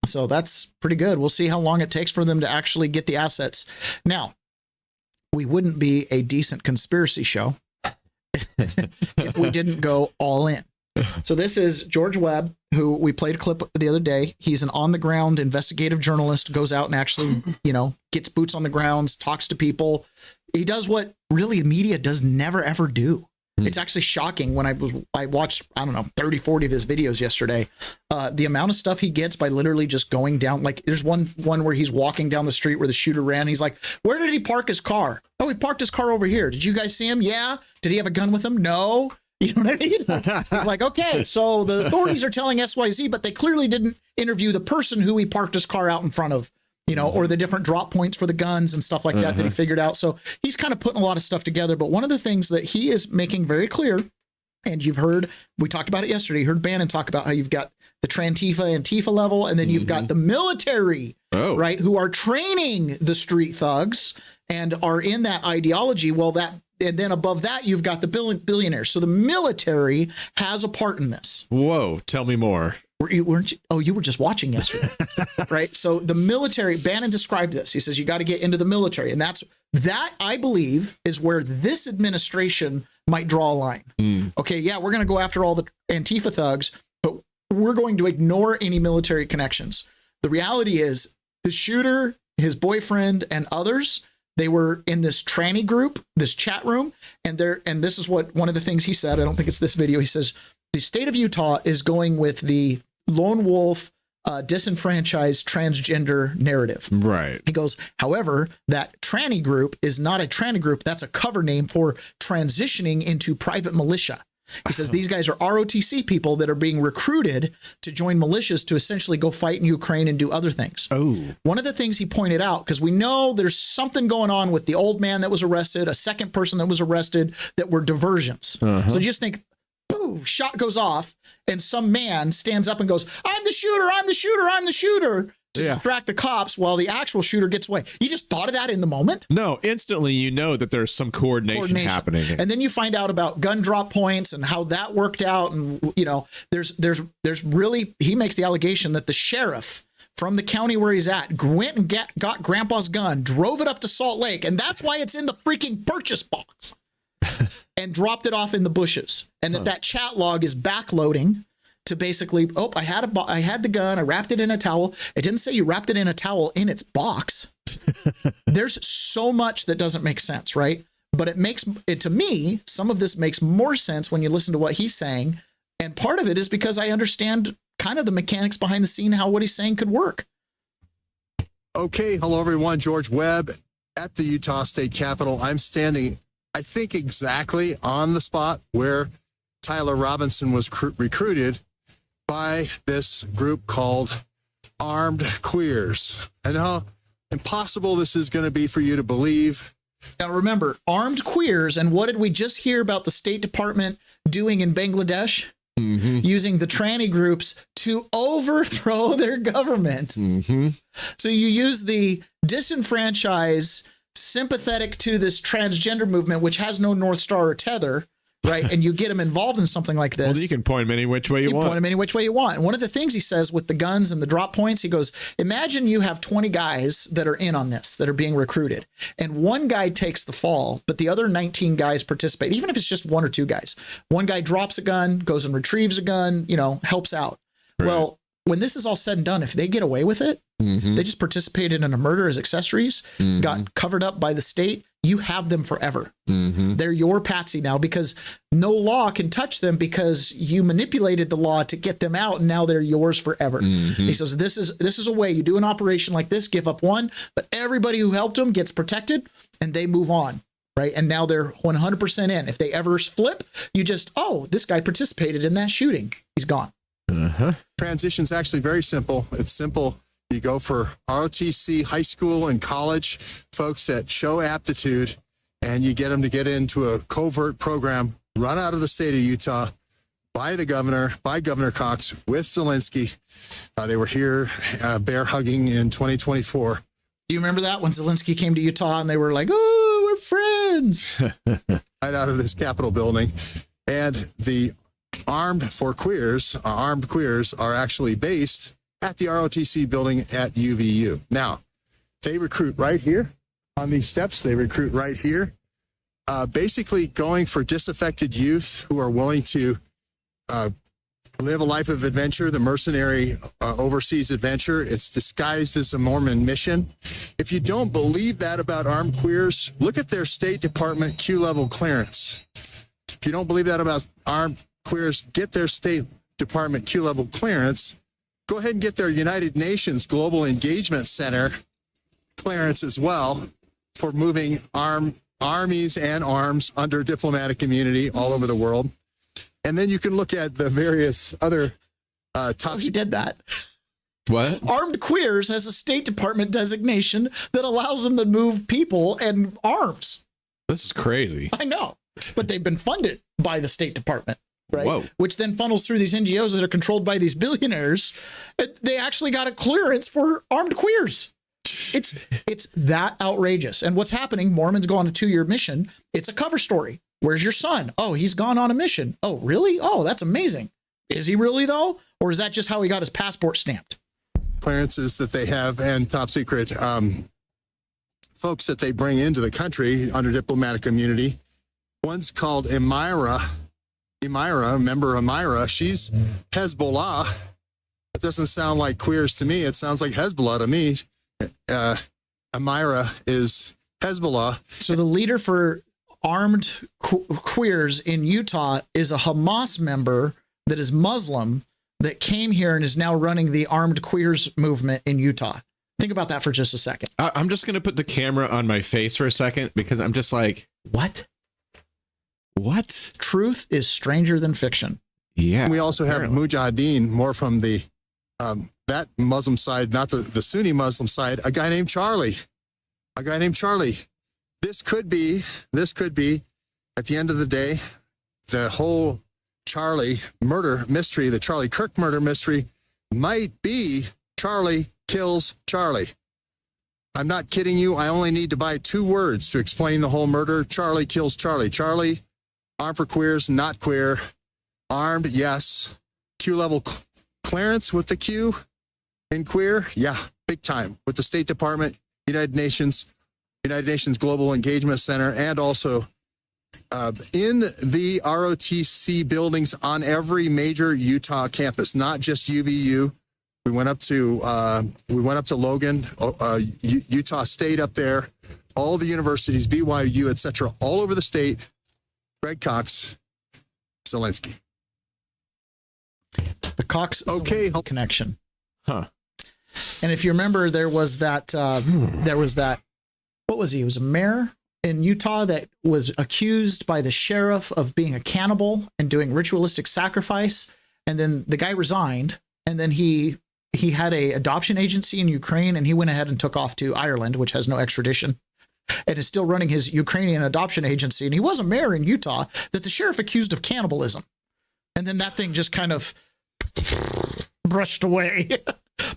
So that's pretty good. We'll see how long it takes for them to actually get the assets. Now, we wouldn't be a decent conspiracy show if we didn't go all in. So this is George Webb, who we played a clip the other day. He's an on-the-ground investigative journalist, goes out and actually, you know, gets boots on the ground, talks to people. He does what really media does never, ever do. It's actually shocking when I watched, I don't know, 30, 40 of his videos yesterday. The amount of stuff he gets by literally just going down. Like there's one where he's walking down the street where the shooter ran. He's like, where did he park his car? Oh, he parked his car over here. Did you guys see him? Yeah. Did he have a gun with him? No. You know what I mean? Like, okay, so the authorities are telling XYZ, but they clearly didn't interview the person who he parked his car out in front of, you know, or the different drop points for the guns and stuff like that that he figured out. So he's kind of putting a lot of stuff together. But one of the things that he is making very clear, and you've heard, we talked about it yesterday, you heard Bannon talk about how you've got the Trantifa, Antifa level, and then you've got the military, right, who are training the street thugs and are in that ideology. Well, and then above that, you've got the billionaires. So the military has a part in this. Whoa, tell me more. Weren't you? Oh, you were just watching yesterday, right? So the military, Bannon described this. He says, you got to get into the military. And that I believe is where this administration might draw a line. Okay, yeah, we're going to go after all the Antifa thugs, but we're going to ignore any military connections. The reality is the shooter, his boyfriend, and others, they were in this tranny group, this chat room, and this is what one of the things he said. I don't think it's this video. He says, the state of Utah is going with the lone wolf, disenfranchised transgender narrative. Right. He goes, however, that tranny group is not a tranny group. That's a cover name for transitioning into private militia. He says these guys are ROTC people that are being recruited to join militias to essentially go fight in Ukraine and do other things. One of the things he pointed out, because we know there's something going on with the old man that was arrested, a second person that was arrested, that were diversions. So just think, boom, shot goes off, and some man stands up and goes, I'm the shooter, I'm the shooter, I'm the shooter, to distract the cops while the actual shooter gets away. You just thought of that in the moment? No, instantly you know that there's some coordination happening. And then you find out about gun drop points and how that worked out. And, you know, there's really, he makes the allegation that the sheriff from the county where he's at went and got grandpa's gun, drove it up to Salt Lake, and that's why it's in the freaking purchase box, and dropped it off in the bushes. And that chat log is backloading to basically, I had the gun, I wrapped it in a towel. It didn't say you wrapped it in a towel in its box. There's so much that doesn't make sense, right? But it makes it, to me, some of this makes more sense when you listen to what he's saying. And part of it is because I understand kind of the mechanics behind the scene, how what he's saying could work. Okay, hello everyone. George Webb at the Utah State Capitol. I'm standing, I think, exactly on the spot where Tyler Robinson was recruited by this group called Armed Queers. And how impossible this is going to be for you to believe. Now remember, armed queers, and what did we just hear about the State Department doing in Bangladesh? Mm-hmm. Using the tranny groups to overthrow their government. Mm-hmm. So you use the disenfranchised, sympathetic to this transgender movement, which has no North Star or tether, right? And you get them involved in something like this. Well, you can point them any which way you want. Point them any which way you want. And one of the things he says with the guns and the drop points, he goes, imagine you have 20 guys that are in on this, that are being recruited. And one guy takes the fall, but the other 19 guys participate, even if it's just one or two guys. One guy drops a gun, goes and retrieves a gun, helps out. Right. Well, when this is all said and done, if they get away with it, they just participated in a murder as accessories, got covered up by the state, you have them forever. They're your patsy now because no law can touch them because you manipulated the law to get them out, and now they're yours forever. He says this is a way you do an operation like this, give up one, but everybody who helped them gets protected and they move on. Right. And now they're 100% in. If they ever flip, you just, this guy participated in that shooting. He's gone. Transition's actually very simple. It's simple. You go for ROTC, high school and college folks that show aptitude, and you get them to get into a covert program run out of the state of Utah by Governor Cox with Zelensky. They were here bear hugging in 2024. Do you remember that when Zelensky came to Utah and they were like, oh, we're friends? Right out of this Capitol building. And the armed queers are actually based at the ROTC building at UVU. Now, they recruit right here on these steps. They recruit right here, basically going for disaffected youth who are willing to live a life of adventure, the mercenary overseas adventure. It's disguised as a Mormon mission. If you don't believe that about armed queers, look at their State Department Q-level clearance. If you don't believe that about armed queers, get their State Department Q-level clearance. Go ahead and get their United Nations Global Engagement Center clearance as well for moving armies and arms under diplomatic immunity all over the world. And then you can look at the various other top. He did that. What? Armed queers has a State Department designation that allows them to move people and arms. This is crazy. I know, but they've been funded by the State Department. Right. Whoa. Which then funnels through these NGOs that are controlled by these billionaires. They actually got a clearance for armed queers. It's that outrageous. And what's happening, Mormons go on a 2-year mission. It's a cover story. Where's your son? Oh, he's gone on a mission. Oh, really? Oh, that's amazing. Is he really, though? Or is that just how he got his passport stamped? Clearances that they have and top secret folks that they bring into the country under diplomatic immunity. One's called Amira, member Amira, she's Hezbollah. It doesn't sound like queers to me. It sounds like Hezbollah to me. Amira is Hezbollah. So the leader for armed queers in Utah is a Hamas member that is Muslim that came here and is now running the armed queers movement in Utah. Think about that for just a second. I'm just going to put the camera on my face for a second because I'm just like, what? What? Truth is stranger than fiction. Yeah. We also have Mujahideen, more from the that Muslim side, not the Sunni Muslim side, a guy named Charlie. This could be, at the end of the day, the whole Charlie murder mystery, the Charlie Kirk murder mystery, might be Charlie kills Charlie. I'm not kidding you. I only need to buy 2 words to explain the whole murder. Charlie kills Charlie. Charlie, armed for queers, not queer. Armed, yes. Q-level clearance with the Q in queer, yeah, big time. With the State Department, United Nations Global Engagement Center, and also in the ROTC buildings on every major Utah campus, not just UVU, We went up to Logan, Utah State up there, all the universities, BYU, etc., all over the state. Greg Cox, Zelensky. The Cox connection. Huh. And if you remember, there was that, what was he? He was a mayor in Utah that was accused by the sheriff of being a cannibal and doing ritualistic sacrifice. And then the guy resigned, and then he had a adoption agency in Ukraine, and he went ahead and took off to Ireland, which has no extradition, and is still running his Ukrainian adoption agency. And he was a mayor in Utah that the sheriff accused of cannibalism. And then that thing just kind of brushed away.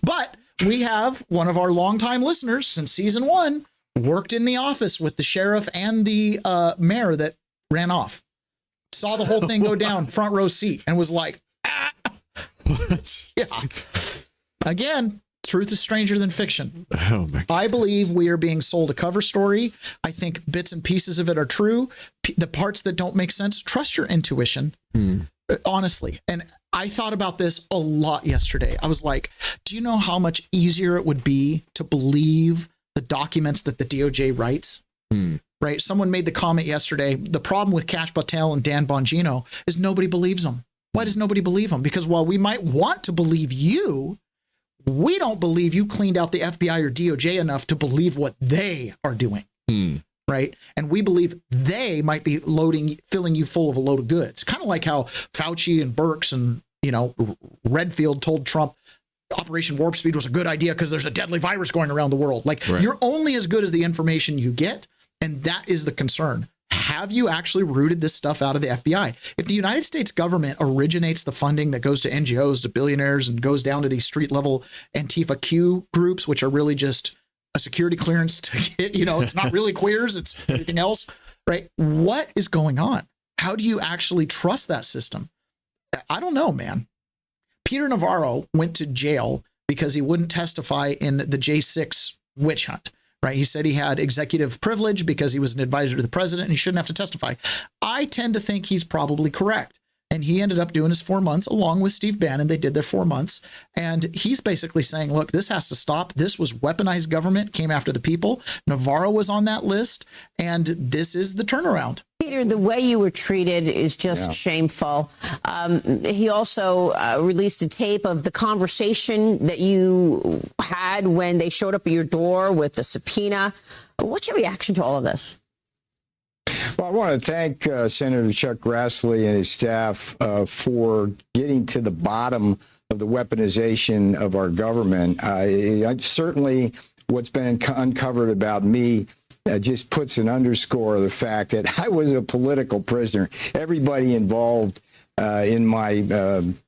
But we have one of our longtime listeners since season 1 worked in the office with the sheriff and the mayor that ran off. Saw the whole thing go down, front row seat, and was like, ah. Yeah. Again, truth is stranger than fiction. Oh my God. I believe we are being sold a cover story. I think bits and pieces of it are true. The parts that don't make sense, trust your intuition. Honestly. And I thought about this a lot yesterday. I was like, do you know how much easier it would be to believe the documents that the DOJ writes? Right? Someone made the comment yesterday. The problem with Kash Patel and Dan Bongino is nobody believes them. Why does nobody believe them? Because while we might want to believe you, we don't believe you cleaned out the FBI or DOJ enough to believe what they are doing. Right. And we believe they might be filling you full of a load of goods. Kind of like how Fauci and Birx and, Redfield told Trump Operation Warp Speed was a good idea because there's a deadly virus going around the world. Like, you're only as good as the information you get. And that is the concern. Have you actually rooted this stuff out of the FBI? If the United States government originates the funding that goes to NGOs, to billionaires, and goes down to these street level Antifa Q groups, which are really just a security clearance to get, it's not really queers, it's everything else, right? What is going on? How do you actually trust that system? I don't know, man. Peter Navarro went to jail because he wouldn't testify in the J6 witch hunt. Right. He said he had executive privilege because he was an advisor to the president and he shouldn't have to testify. I tend to think he's probably correct. And he ended up doing his 4 months along with Steve Bannon. They did their 4 months. And he's basically saying, look, this has to stop. This was weaponized government, came after the people. Navarro was on that list. And this is the turnaround. Peter, the way you were treated is just shameful. He also released a tape of the conversation that you had when they showed up at your door with the subpoena. What's your reaction to all of this? Well, I want to thank Senator Chuck Grassley and his staff for getting to the bottom of the weaponization of our government. Certainly, what's been uncovered about me just puts an underscore of the fact that I was a political prisoner. Everybody involved in my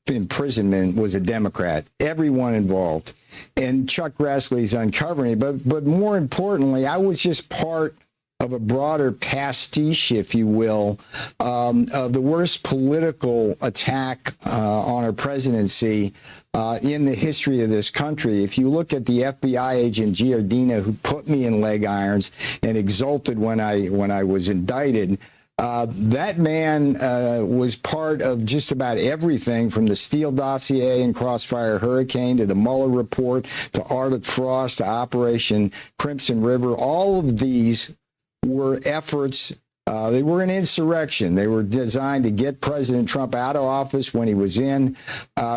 imprisonment was a Democrat. Everyone involved. And Chuck Grassley's uncovering it. But more importantly, I was just part of a broader pastiche, if you will, of the worst political attack on our presidency in the history of this country. If you look at the FBI agent Giardina, who put me in leg irons and exulted when I was indicted, that man was part of just about everything from the Steele dossier and Crossfire Hurricane to the Mueller report to Arctic Frost to Operation Crimson River. All of these were efforts. They were an insurrection. They were designed to get President Trump out of office when he was in.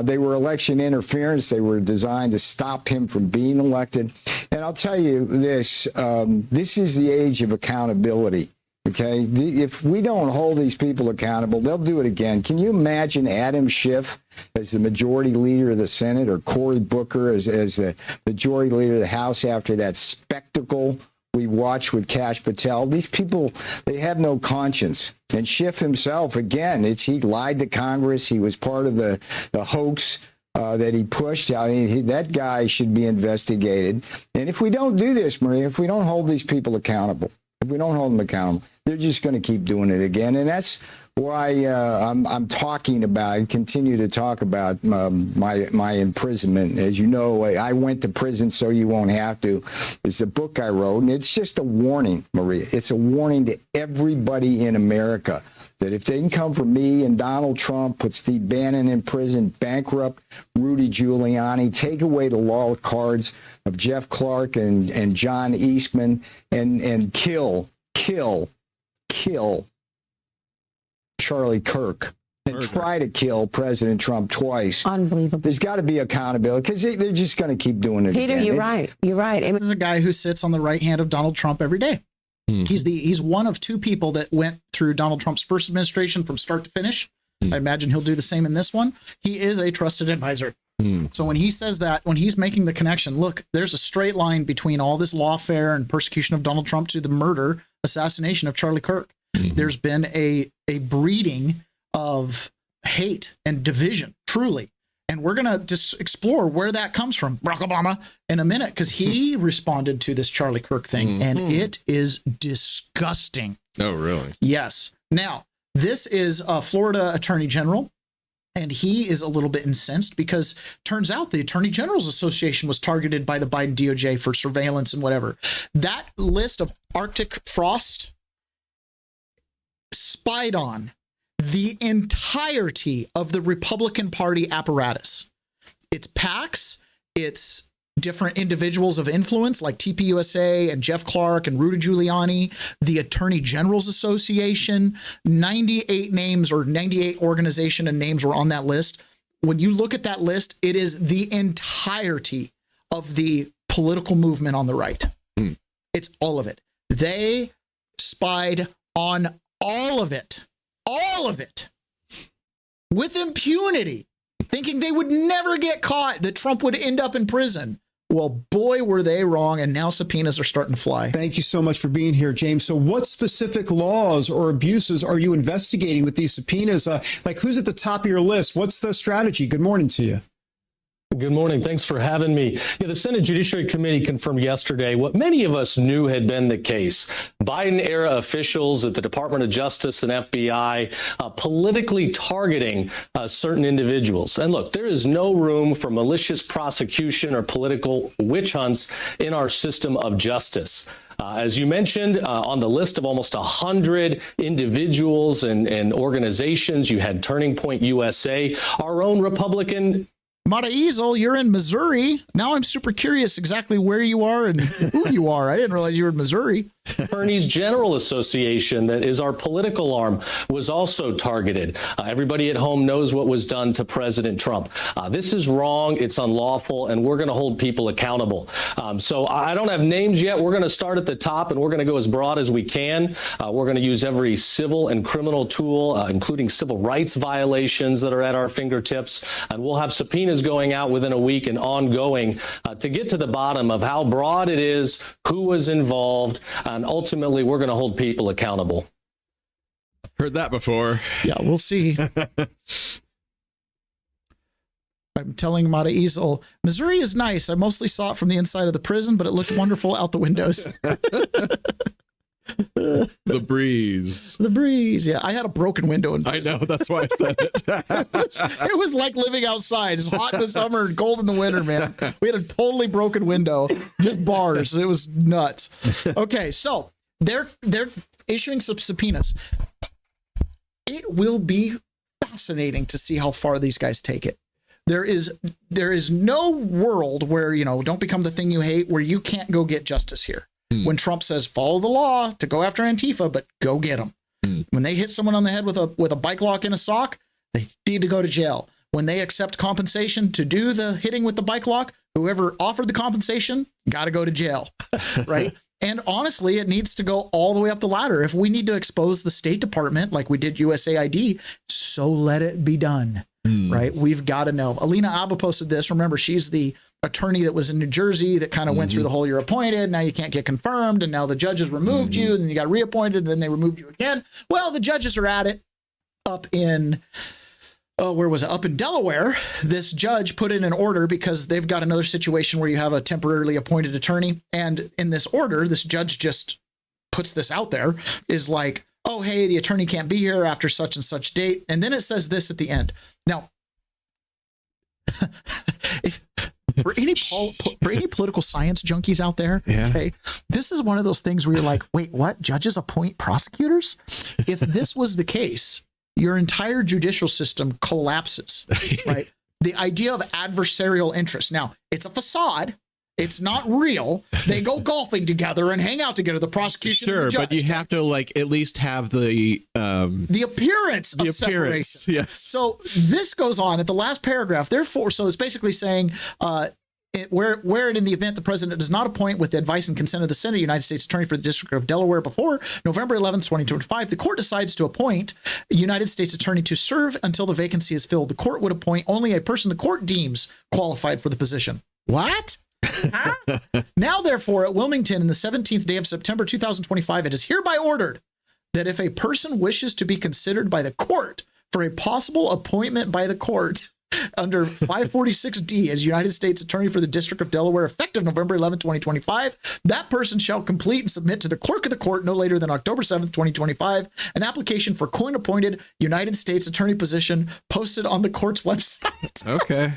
They were election interference. They were designed to stop him from being elected. And I'll tell you this, this is the age of accountability. Okay, if we don't hold these people accountable, they'll do it again. Can you imagine Adam Schiff as the majority leader of the Senate, or Cory Booker as the majority leader of the House after that spectacle we watched with Kash Patel? These people, they have no conscience. And Schiff himself, again, he lied to Congress. He was part of the hoax that he pushed. I mean, that guy should be investigated. And if we don't do this, Maria, if we don't hold these people accountable, if we don't hold them accountable, they're just going to keep doing it again. And that's why I'm talking about and continue to talk about my imprisonment. As you know, I went to prison so you won't have to. It's a book I wrote, and it's just a warning, Maria. It's a warning to everybody in America that if they can come for me and Donald Trump, put Steve Bannon in prison, bankrupt Rudy Giuliani, take away the law cards of Jeff Clark and John Eastman, and kill Charlie Kirk and try to kill President Trump twice. Unbelievable. There's got to be accountability because they're just going to keep doing it. Peter, again. you're right. You're right. There's a guy who sits on the right hand of Donald Trump every day. He's one of two people that went through Donald Trump's first administration from start to finish. I imagine he'll do the same in this one. He is a trusted advisor. So when he says that, when he's making the connection, look, there's a straight line between all this lawfare and persecution of Donald Trump to the murder, assassination of Charlie Kirk. There's been a breeding of hate and division, truly. And we're going to just explore where that comes from, Barack Obama, in a minute, because he responded to this Charlie Kirk thing, and it is disgusting. Oh, really? Yes. Now, this is a Florida Attorney General, and he is a little bit incensed because turns out the Attorney General's Association was targeted by the Biden DOJ for surveillance and whatever. That list of Arctic frost spied on the entirety of the Republican Party apparatus. It's PACs, it's different individuals of influence like TPUSA and Jeff Clark and Rudy Giuliani, the Attorney General's Association, 98 names or 98 organization and names were on that list. When you look at that list, it is the entirety of the political movement on the right. It's all of it. They spied on all of it. All of it, with impunity, thinking they would never get caught, that Trump would end up in prison. Well, boy, were they wrong, and now subpoenas are starting to fly. Thank you so much for being here, James. So what specific laws or abuses are you investigating with these subpoenas? Like, who's at the top of your list? What's the strategy? Good morning to you. Good morning. Thanks for having me. The Senate Judiciary Committee confirmed yesterday what many of us knew had been the case. Biden-era officials at the Department of Justice and FBI politically targeting certain individuals. And look, there is no room for malicious prosecution or political witch hunts in our system of justice. As you mentioned, on the list of almost 100 individuals and organizations, you had Turning Point USA, our own Republican. Mata Easel, you're in Missouri. Now I'm super curious exactly where you are and who you are. I didn't realize you were in Missouri. Attorneys General Association, that is our political arm, was also targeted. Everybody at home knows what was done to President Trump. This is wrong. It's unlawful, and we're going to hold people accountable. So I don't have names yet. We're going to start at the top, and we're going to go as broad as we can. We're going to use every civil and criminal tool, including civil rights violations that are at our fingertips. And we'll have subpoenas going out within a week and ongoing to get to the bottom of how broad it is, who was involved, and ultimately, we're going to hold people accountable. Heard that before. Yeah, we'll see. I'm telling Mata Easel, Missouri is nice. I mostly saw it from the inside of the prison, but it looked wonderful out the windows. The breeze. The breeze. Yeah, I had a broken window in prison. I know. That's why I said it. It was like living outside. It's hot in the summer and cold in the winter, man. We had a totally broken window, just bars. It was nuts. Okay, so they're issuing some subpoenas. It will be fascinating to see how far these guys take it. There is no world where, don't become the thing you hate, where you can't go get justice here. When Trump says follow the law to go after Antifa, but go get them. When they hit someone on the head with a bike lock in a sock, they need to go to jail. When they accept compensation to do the hitting with the bike lock, whoever offered the compensation got to go to jail, right? And honestly, it needs to go all the way up the ladder. If we need to expose the State Department like we did USAID, so let it be done, right? We've got to know. Alina Abba posted this. Remember, she's the attorney that was in New Jersey that kind of went through the whole you're appointed, now you can't get confirmed, and now the judges removed you, and then you got reappointed, and then they removed you again. Well, the judges are at it up in, where was it? Up in Delaware. This judge put in an order because they've got another situation where you have a temporarily appointed attorney. And in this order, this judge just puts this out there, is like, oh, hey, the attorney can't be here after such and such date. And then it says this at the end. Now, for any political science junkies out there, okay, this is one of those things where you're like, wait, what? Judges appoint prosecutors? If this was the case, your entire judicial system collapses, right? The idea of adversarial interest. Now, it's a facade. It's not real. They go golfing together and hang out together. The prosecution, sure, and the judge. but you have to like at least have the appearance of separation. Yes. So this goes on at the last paragraph. Therefore, so it's basically saying where in the event the president does not appoint with the advice and consent of the Senate, United States Attorney for the District of Delaware before November 11th, 2025, the court decides to appoint a United States Attorney to serve until the vacancy is filled. The court would appoint only a person the court deems qualified for the position. What? Now, therefore, at Wilmington in the 17th day of September 2025, it is hereby ordered that if a person wishes to be considered by the court for a possible appointment by the court under 546D as United States Attorney for the District of Delaware, effective November 11, 2025, that person shall complete and submit to the clerk of the court no later than October 7th, 2025, an application for court-appointed United States Attorney position posted on the court's website. Okay.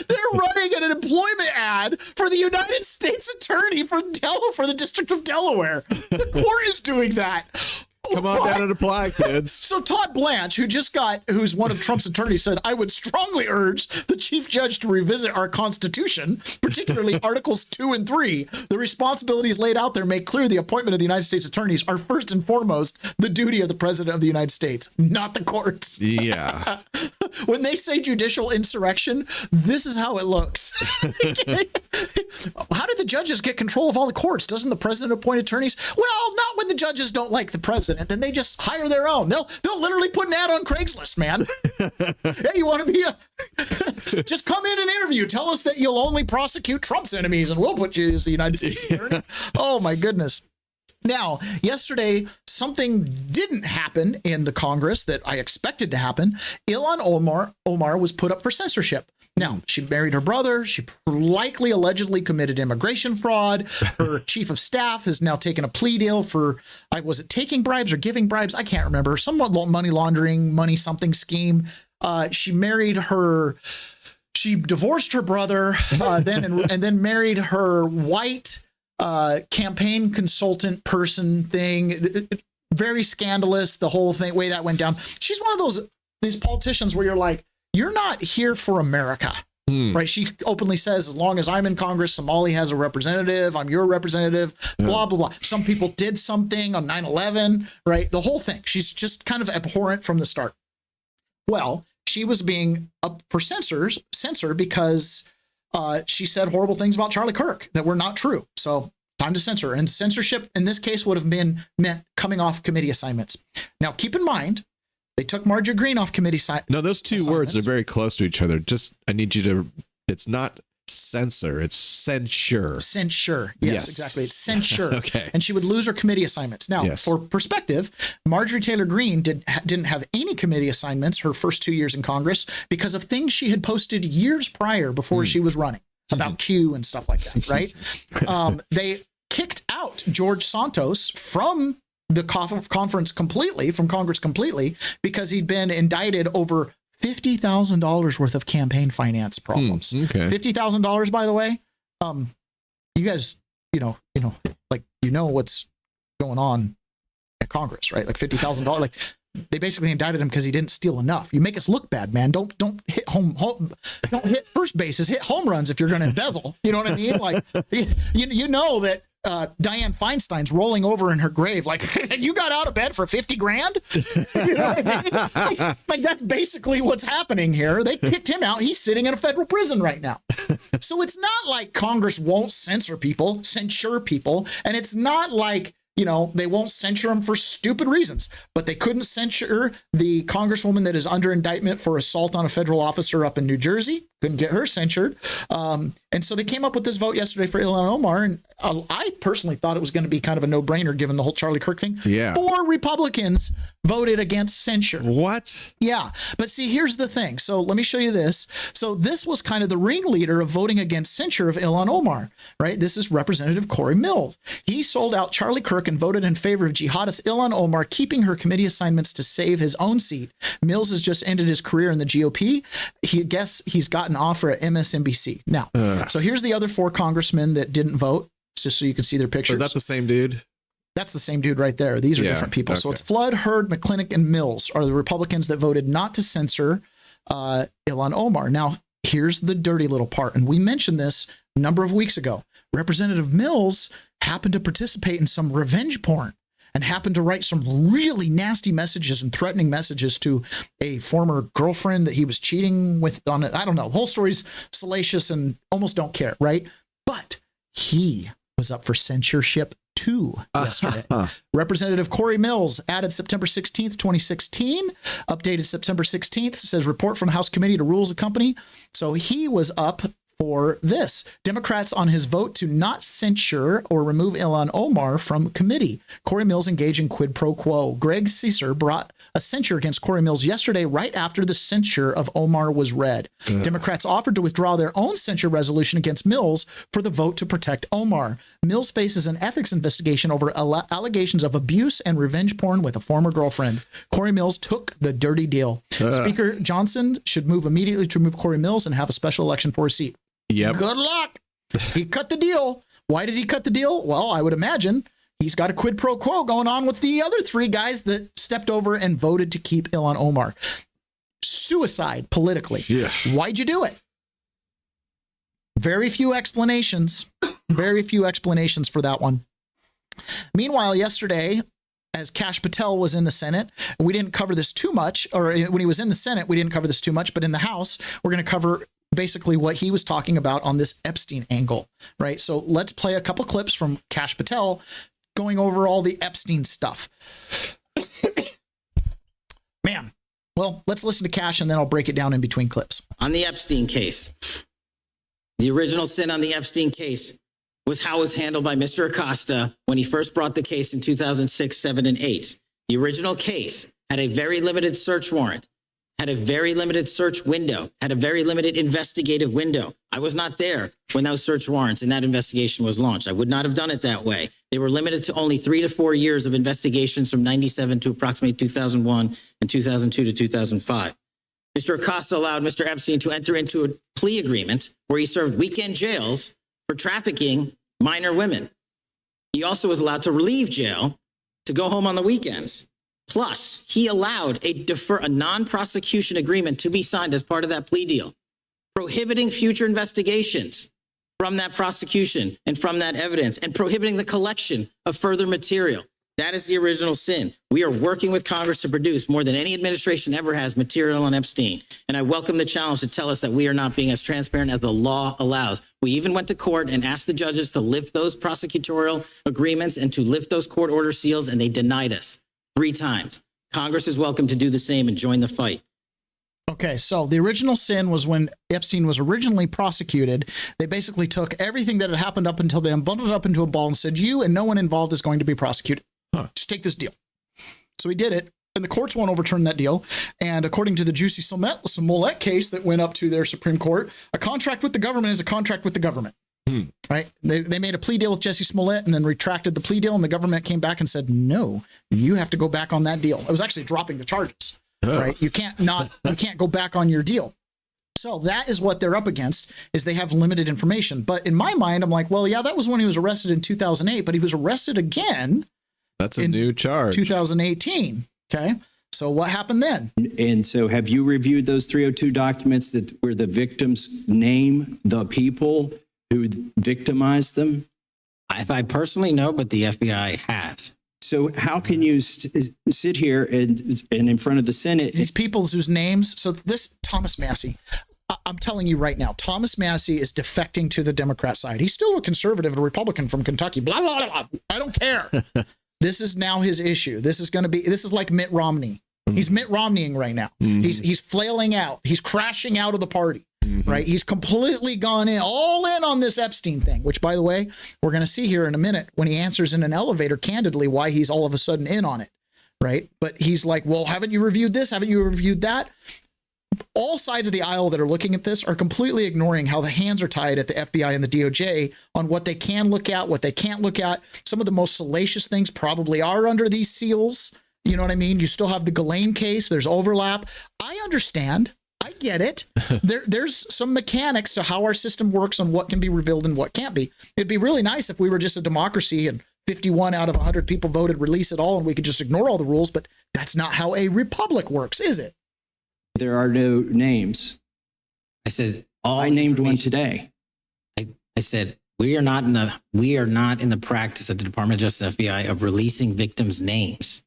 They're running an employment ad for the United States Attorney for the District of Delaware. The court is doing that. Come on down and apply, kids. So Todd Blanche, who's one of Trump's attorneys, said, I would strongly urge the chief judge to revisit our Constitution, particularly Articles 2 and 3. The responsibilities laid out there make clear the appointment of the United States attorneys are first and foremost the duty of the president of the United States, not the courts. Yeah. When they say judicial insurrection, this is how it looks. How did the judges get control of all the courts? Doesn't the president appoint attorneys? Well, not when the judges don't like the president. Then they just hire their own. They'll literally put an ad on Craigslist, man. Hey, you want to be just come in and interview. Tell us that you'll only prosecute Trump's enemies and we'll put you as the United States attorney. Oh my goodness. Now, yesterday, something didn't happen in the Congress that I expected to happen. Ilhan Omar was put up for censorship. Now, she married her brother. She likely allegedly committed immigration fraud. Her chief of staff has now taken a plea deal for, was it taking bribes or giving bribes? I can't remember. Somewhat money laundering, money something scheme. She divorced her brother, then married her white campaign consultant person thing. Very scandalous, the whole thing, way that went down. She's one of these politicians where you're like, you're not here for America, right? She openly says, as long as I'm in Congress, Somali has a representative, I'm your representative, blah, blah, blah. Some people did something on 9/11, right? The whole thing. She's just kind of abhorrent from the start. Well, she was being up for censor because she said horrible things about Charlie Kirk that were not true. So time to censor. And censorship in this case would have meant coming off committee assignments. Now, keep in mind, they took Marjorie Greene off committee assignments. No, those two words are very close to each other. I need you to, it's not censor, it's censure. Censure. Yes, exactly. It's censure. Okay. And she would lose her committee assignments. Now, for perspective, Marjorie Taylor Greene didn't have any committee assignments her first 2 years in Congress because of things she had posted years prior before she was running about Q and stuff like that, right? They kicked out George Santos from the conference completely, from Congress completely, because he'd been indicted over $50,000 worth of campaign finance problems. Okay. $50,000, by the way. You guys, what's going on at Congress, right? Like $50,000. Like they basically indicted him because he didn't steal enough. You make us look bad, man. Don't hit don't hit first bases, hit home runs if you're going to embezzle. You know what I mean? Like you know that Dianne Feinstein's rolling over in her grave like, you got out of bed for 50 grand? You know what I mean? Like that's basically what's happening here. They kicked him out. He's sitting in a federal prison right now. So it's not like Congress won't censure people. And it's not like, they won't censure him for stupid reasons, but they couldn't censure the congresswoman that is under indictment for assault on a federal officer up in New Jersey. Couldn't get her censured. And so they came up with this vote yesterday for Ilhan Omar. And I personally thought it was going to be kind of a no-brainer given the whole Charlie Kirk thing. Yeah. 4 Republicans voted against censure. What? Yeah. But see, here's the thing. So let me show you this. So this was kind of the ringleader of voting against censure of Ilhan Omar, right? This is Representative Corey Mills. He sold out Charlie Kirk Republican voted in favor of jihadist Ilhan Omar keeping her committee assignments to save his own seat. Mills has just ended his career in the GOP. He's got an offer at MSNBC. Now, so here's the other 4 congressmen that didn't vote, just so you can see their pictures. Is that the same dude? That's the same dude right there. These are different people. Okay. So it's Flood, Hurd, McClintock, and Mills are the Republicans that voted not to censor Ilhan Omar. Now, here's the dirty little part. And we mentioned this a number of weeks ago. Representative Mills happened to participate in some revenge porn and happened to write some really nasty messages and threatening messages to a former girlfriend that he was cheating with on it. I don't know. The whole story's salacious and almost don't care, right? But he was up for censorship too yesterday. Representative Corey Mills added September 16th, 2016, updated September 16th, says report from House Committee to Rules of Company. So he was up for this. Democrats on his vote to not censure or remove Ilhan Omar from committee. Corey Mills engaged in quid pro quo. Greg Seeser brought a censure against Corey Mills yesterday right after the censure of Omar was read. Democrats offered to withdraw their own censure resolution against Mills for the vote to protect Omar. Mills faces an ethics investigation over allegations of abuse and revenge porn with a former girlfriend. Corey Mills took the dirty deal. Speaker Johnson should move immediately to remove Corey Mills and have a special election for his seat. Yep. Good luck. He cut the deal. Why did he cut the deal? Well, I would imagine he's got a quid pro quo going on with the other 3 guys that stepped over and voted to keep Ilhan Omar. Suicide politically. Yeah. Why'd you do it? Very few explanations. Very few explanations for that one. Meanwhile, yesterday, as Kash Patel was in the Senate, we didn't cover this too much, or when he was in the Senate, we didn't cover this too much, but in the House, we're going to cover basically what he was talking about on this Epstein angle, right? So let's play a couple clips from Kash Patel going over all the Epstein stuff. Man, well, let's listen to Kash and then I'll break it down in between clips. On the Epstein case, the original sin on the Epstein case was how it was handled by Mr. Acosta when he first brought the case in 2006, 7, and 8. The original case had a very limited search warrant, had a very limited search window, had a very limited investigative window. I was not there when those search warrants and that investigation was launched. I would not have done it that way. They were limited to only 3 to 4 years of investigations from 97 to approximately 2001 and 2002 to 2005. Mr. Acosta allowed Mr. Epstein to enter into a plea agreement where he served weekend jails for trafficking minor women. He also was allowed to leave jail to go home on the weekends. Plus, he allowed a non-prosecution agreement to be signed as part of that plea deal, prohibiting future investigations from that prosecution and from that evidence, and prohibiting the collection of further material. That is the original sin. We are working with Congress to produce more than any administration ever has material on Epstein. And I welcome the challenge to tell us that we are not being as transparent as the law allows. We even went to court and asked the judges to lift those prosecutorial agreements and to lift those court order seals, and they denied us 3 times. Congress is welcome to do the same and join the fight. Okay, so the original sin was when Epstein was originally prosecuted. They basically took everything that had happened up until then, bundled it up into a ball and said, you and no one involved is going to be prosecuted. Just take this deal. So he did it, and the courts won't overturn that deal. And according to the Juicy Smollett case that went up to their Supreme Court, a contract with the government is a contract with the government. Right? They made a plea deal with Jesse Smollett and then retracted the plea deal, and the government came back and said, no, you have to go back on that deal. It was actually dropping the charges, right? You can't go back on your deal. So that is what they're up against, is they have limited information. But in my mind, I'm like, well, yeah, that was when he was arrested in 2008, but he was arrested again. That's a new charge. 2018. Okay. So what happened then? And so have you reviewed those 302 documents where the victims name the people who victimized them? If I personally know, but the FBI has. So how can you sit here and in front of the Senate? These people whose names, so this Thomas Massey, I'm telling you right now, Thomas Massey is defecting to the Democrat side. He's still a conservative, a Republican from Kentucky, blah, blah, blah. I don't care. This is now his issue. This is like Mitt Romney. He's Mitt Romneying right now. He's flailing out. He's crashing out of the party. Right? He's completely gone all in on this Epstein thing, which, by the way, we're going to see here in a minute when he answers in an elevator candidly why he's all of a sudden in on it. Right? But he's like, well, haven't you reviewed this? Haven't you reviewed that? all sides of the aisle that are looking at this are completely ignoring how the hands are tied at the FBI and the DOJ on what they can look at, what they can't look at. Some of the most salacious things probably are under these seals. You know what I mean? You still have the Ghislaine case. There's overlap. I understand. I get it. There's some mechanics to how our system works on what can be revealed and what can't be. It'd be really nice if we were just a democracy and 51 out of 100 people voted release it all and we could just ignore all the rules, but that's not how a republic works, is it? There are no names. I said I named one today. I said we are not in the practice at the Department of Justice FBI of releasing victims' names.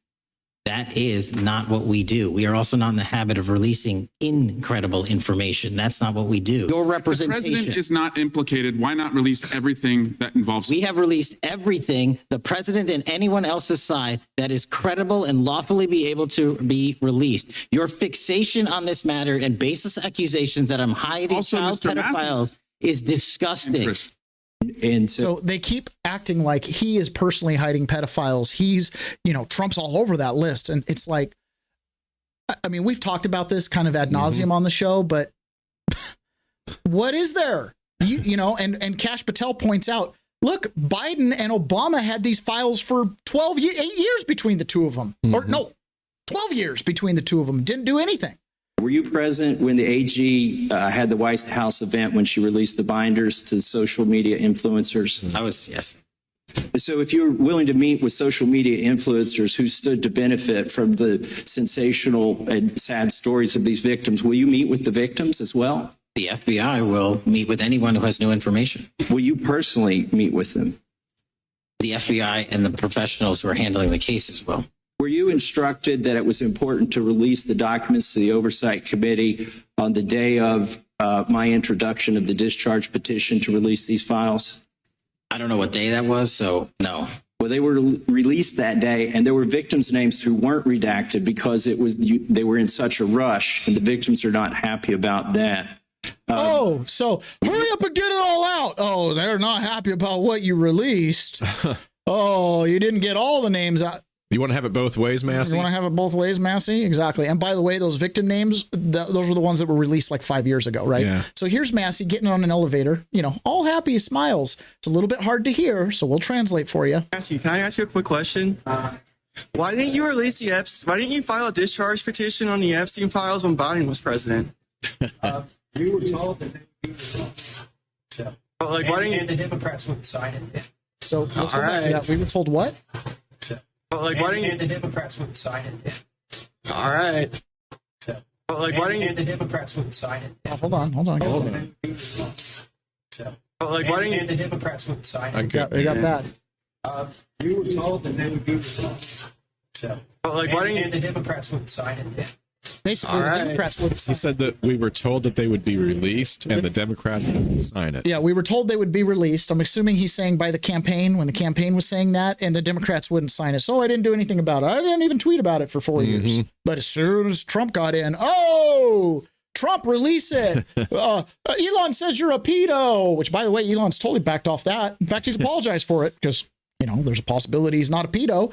That is not what we do. We are also not in the habit of releasing incredible information. That's not what we do. Your representation. The president is not implicated. Why not release everything that involves? We have released everything, the president and anyone else's side, that is credible and lawfully be able to be released. Your fixation on this matter and baseless accusations that I'm hiding Also, child Mr. pedophiles is disgusting. And so they keep acting like he is personally hiding pedophiles. He's, Trump's all over that list. And it's like, I mean, we've talked about this kind of ad nauseum on the show, but what is there? And Kash Patel points out, look, Biden and Obama had these files for 8 years between the two of them. Or no, 12 years between the two of them. Didn't do anything. Were you present when the AG had the White House event when she released the binders to social media influencers? I was, yes. So if you're willing to meet with social media influencers who stood to benefit from the sensational and sad stories of these victims, will you meet with the victims as well? The FBI will meet with anyone who has new information. Will you personally meet with them? The FBI and the professionals who are handling the cases will. Were you instructed that it was important to release the documents to the Oversight Committee on the day of my introduction of the discharge petition to release these files? I don't know what day that was, so no. Well, they were released that day, and there were victims' names who weren't redacted because they were in such a rush, and the victims are not happy about that. So hurry up and get it all out. Oh, they're not happy about what you released. Oh, you didn't get all the names out. You want to have it both ways, Massey? You want to have it both ways, Massey? Exactly. And by the way, those victim names, those were the ones that were released like 5 years ago, right? Yeah. So here's Massey getting on an elevator, all happy, smiles. It's a little bit hard to hear, so we'll translate for you. Massey, can I ask you a quick question? Why didn't you release why didn't you file a discharge petition on the Epstein files when Biden was president? We were told that they would be released. So, why didn't and the Democrats wouldn't sign it. So let's go back to that. We were told what? Why didn't and the Democrats wouldn't sign it. All right. So, why didn't and the Democrats wouldn't sign it. Oh, hold on. So, why didn't and the Democrats wouldn't sign it. It got bad. We were told that they would be released. So, why didn't and the Democrats wouldn't sign it. Basically, the Democrats would sign it. He said that we were told that they would be released and the Democrats would sign it. Yeah, we were told they would be released. I'm assuming he's saying by the campaign, when the campaign was saying that, and the Democrats wouldn't sign it. So I didn't do anything about it. I didn't even tweet about it for 4 years. But as soon as Trump got in, Trump, release it. Elon says you're a pedo, which, by the way, Elon's totally backed off that. In fact, he's apologized for it because, there's a possibility he's not a pedo.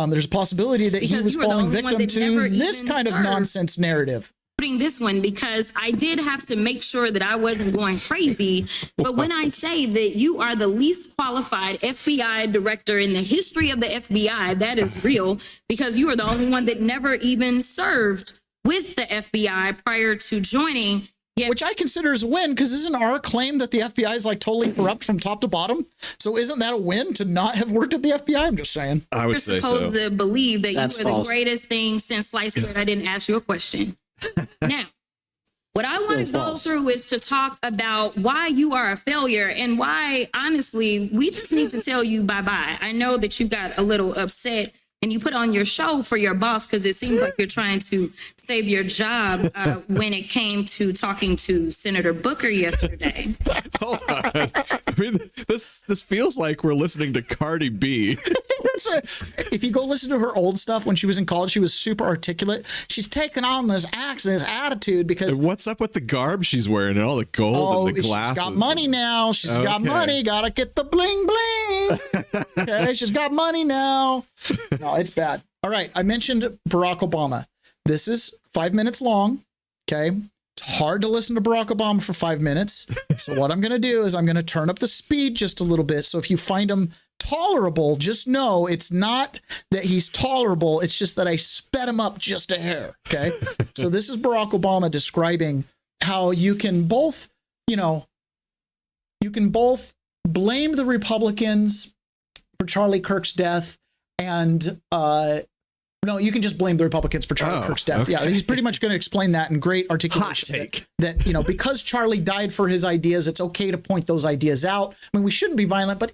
There's a possibility that he was falling victim to this kind of nonsense narrative. Putting this one because I did have to make sure that I wasn't going crazy. But when I say that you are the least qualified FBI director in the history of the FBI, that is real because you are the only one that never even served with the FBI prior to joining. Yeah. Which I consider as a win, because isn't our claim that the FBI is like totally corrupt from top to bottom? So isn't that a win to not have worked at the FBI? I'm just saying. I would say so. You're supposed to believe that That's you were false. the greatest thing since sliced bread. I didn't ask you a question. Now, what I want to go through is to talk about why you are a failure and why, honestly, we just need to tell you bye-bye. I know that you got a little upset and you put on your show for your boss because it seems like you're trying to save your job when it came to talking to Senator Booker yesterday. Hold on. I mean, this feels like we're listening to Cardi B. That's right. If you go listen to her old stuff when she was in college, she was super articulate. She's taken on this accent, this attitude because... And what's up with the garb she's wearing and all the gold and the glasses? She's got money now. She's got money. Gotta get the bling bling. Okay, she's got money now. No, it's bad. All right, I mentioned Barack Obama. This is 5 minutes long. Okay, hard to listen to Barack Obama for 5 minutes. So what I'm going to do is I'm going to turn up the speed just a little bit. So if you find him tolerable, just know it's not that he's tolerable. It's just that I sped him up just a hair. Okay. So this is Barack Obama describing how you can both, you can both blame the Republicans for Charlie Kirk's death and, no, you can just blame the Republicans for Charlie Kirk's death. Okay. Yeah, he's pretty much going to explain that in great articulation. Hot take. That, because Charlie died for his ideas, it's okay to point those ideas out. I mean, we shouldn't be violent, but,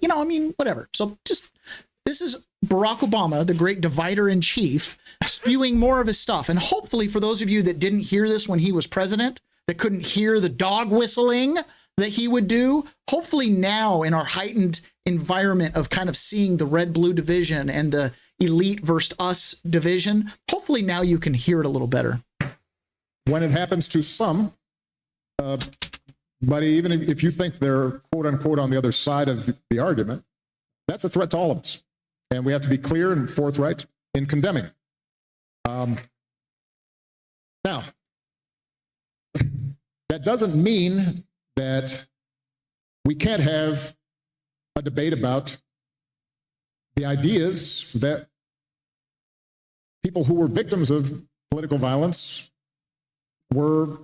whatever. So this is Barack Obama, the great divider in chief, spewing more of his stuff. And hopefully for those of you that didn't hear this when he was president, that couldn't hear the dog whistling that he would do, hopefully now in our heightened environment of kind of seeing the red-blue division and the elite versus us division, hopefully now you can hear it a little better. When it happens to some, but even if you think they're quote unquote on the other side of the argument, that's a threat to all of us. And we have to be clear and forthright in condemning. Now, that doesn't mean that we can't have a debate about the ideas that people who were victims of political violence were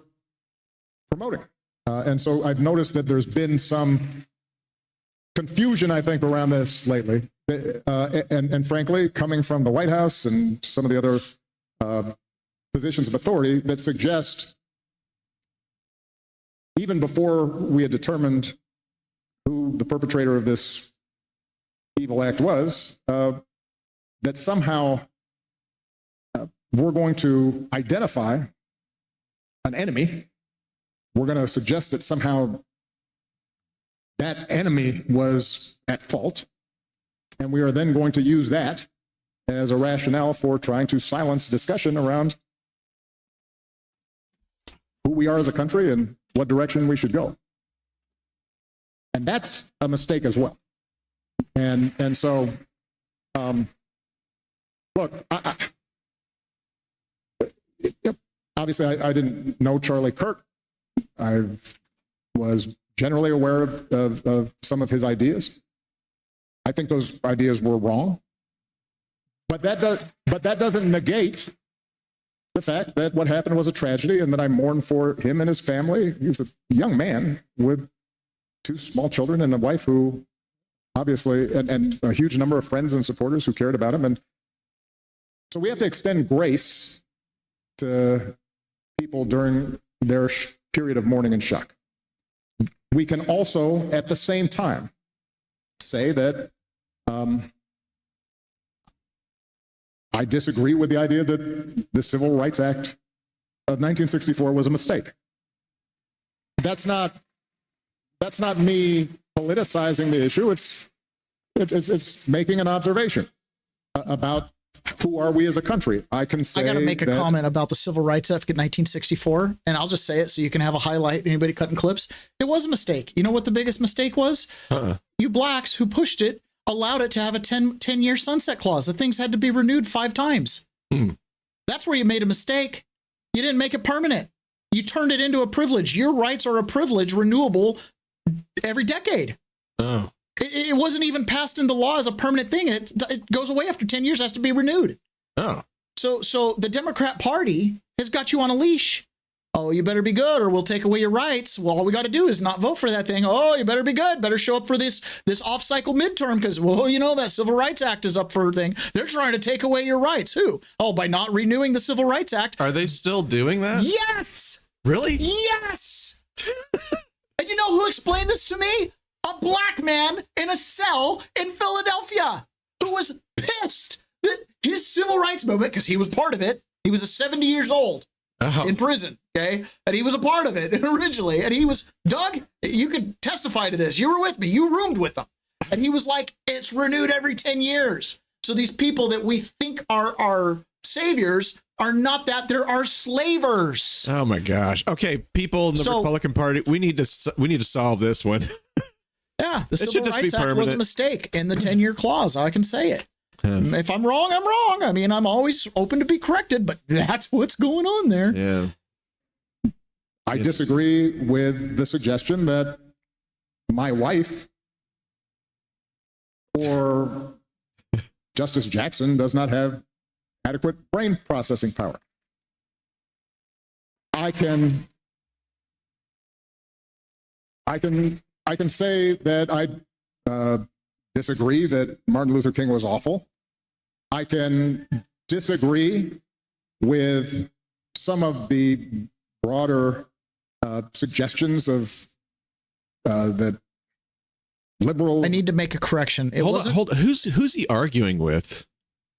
promoting. And so I've noticed that there's been some confusion, I think, around this lately. And frankly, coming from the White House and some of the other positions of authority that suggest, even before we had determined who the perpetrator of this evil act was, that somehow we're going to identify an enemy. We're going to suggest that somehow that enemy was at fault. And we are then going to use that as a rationale for trying to silence discussion around who we are as a country and what direction we should go. And that's a mistake as well. And so, look, obviously I didn't know Charlie Kirk. I was generally aware of some of his ideas. I think those ideas were wrong. But that doesn't negate the fact that what happened was a tragedy and that I mourn for him and his family. He's a young man with 2 small children and a wife who obviously, and a huge number of friends and supporters who cared about him. And so we have to extend grace to people during their period of mourning and shock. We can also, at the same time, say that I disagree with the idea that the Civil Rights Act of 1964 was a mistake. That's not me politicizing the issue. It's making an observation about who are we as a country. I can say I got to make a comment about the Civil Rights Act of 1964, and I'll just say it so you can have a highlight. Anybody cutting clips? It was a mistake. You know what the biggest mistake was? You blacks who pushed it allowed it to have a 10-year sunset clause. The things had to be renewed 5 times. That's where you made a mistake. You didn't make it permanent. You turned it into a privilege. Your rights are a privilege renewable every decade. Oh. It wasn't even passed into law as a permanent thing. It goes away after 10 years, has to be renewed. Oh. So the Democrat Party has got you on a leash. Oh, you better be good or we'll take away your rights. Well, all we got to do is not vote for that thing. Oh, you better be good. Better show up for this off-cycle midterm because, well, that Civil Rights Act is up for a thing. They're trying to take away your rights. Who? Oh, by not renewing the Civil Rights Act. Are they still doing that? Yes! Really? Yes! And you know who explained this to me? A black man in a cell in Philadelphia who was pissed that his civil rights movement, because he was part of it, he was 70 years old in prison, okay? And he was a part of it originally. And he was, Doug, you could testify to this. You were with me. You roomed with him. And he was like, it's renewed every 10 years. So these people that we think are our saviors are not that. They're our slavers. Oh, my gosh. Okay, people in the Republican Party, we need to solve this one. Yeah, the Civil Rights Act was a mistake in the 10-year clause. I can say it. If I'm wrong, I'm wrong. I mean, I'm always open to be corrected, but that's what's going on there. Yeah. I disagree with the suggestion that my wife or Justice Jackson does not have adequate brain processing power. I can say that I disagree that Martin Luther King was awful. I can disagree with some of the broader suggestions of that liberals. I need to make a correction. Hold on. Who's he arguing with?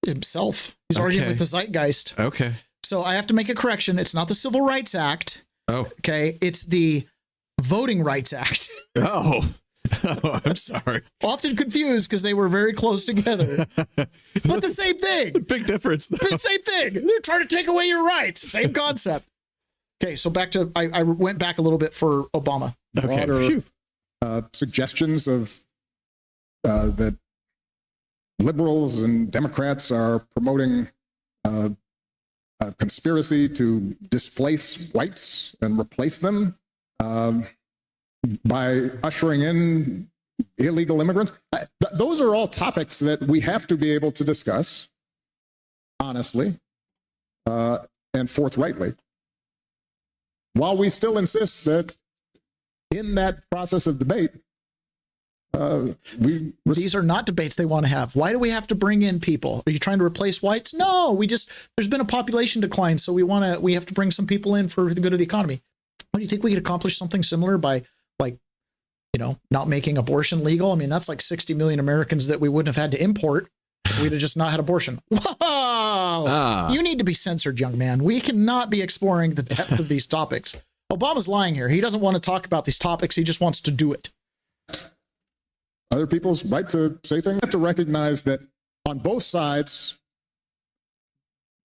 Himself. He's arguing with the zeitgeist. Okay. So I have to make a correction. It's not the Civil Rights Act. Oh. Okay. It's the Voting Rights Act. Oh, I'm sorry. Often confused because they were very close together. But the same thing. Big difference, though. The same thing. They're trying to take away your rights. Same concept. Okay, so back to, I went back a little bit for Obama. Broader suggestions of that liberals and Democrats are promoting a conspiracy to displace whites and replace them by ushering in illegal immigrants. Those are all topics that we have to be able to discuss honestly and forthrightly, while we still insist that in that process of debate, these are not debates they want to have. Why do we have to bring in people? Are you trying to replace whites? No, there's been a population decline, so we have to bring some people in for the good of the economy. Do you think we could accomplish something similar by, not making abortion legal? I mean, that's like 60 million Americans that we wouldn't have had to import if we'd have just not had abortion. Whoa! You need to be censored, young man. We cannot be exploring the depth of these topics. Obama's lying here. He doesn't want to talk about these topics. He just wants to do it. Other people's right to say things. We have to recognize that on both sides,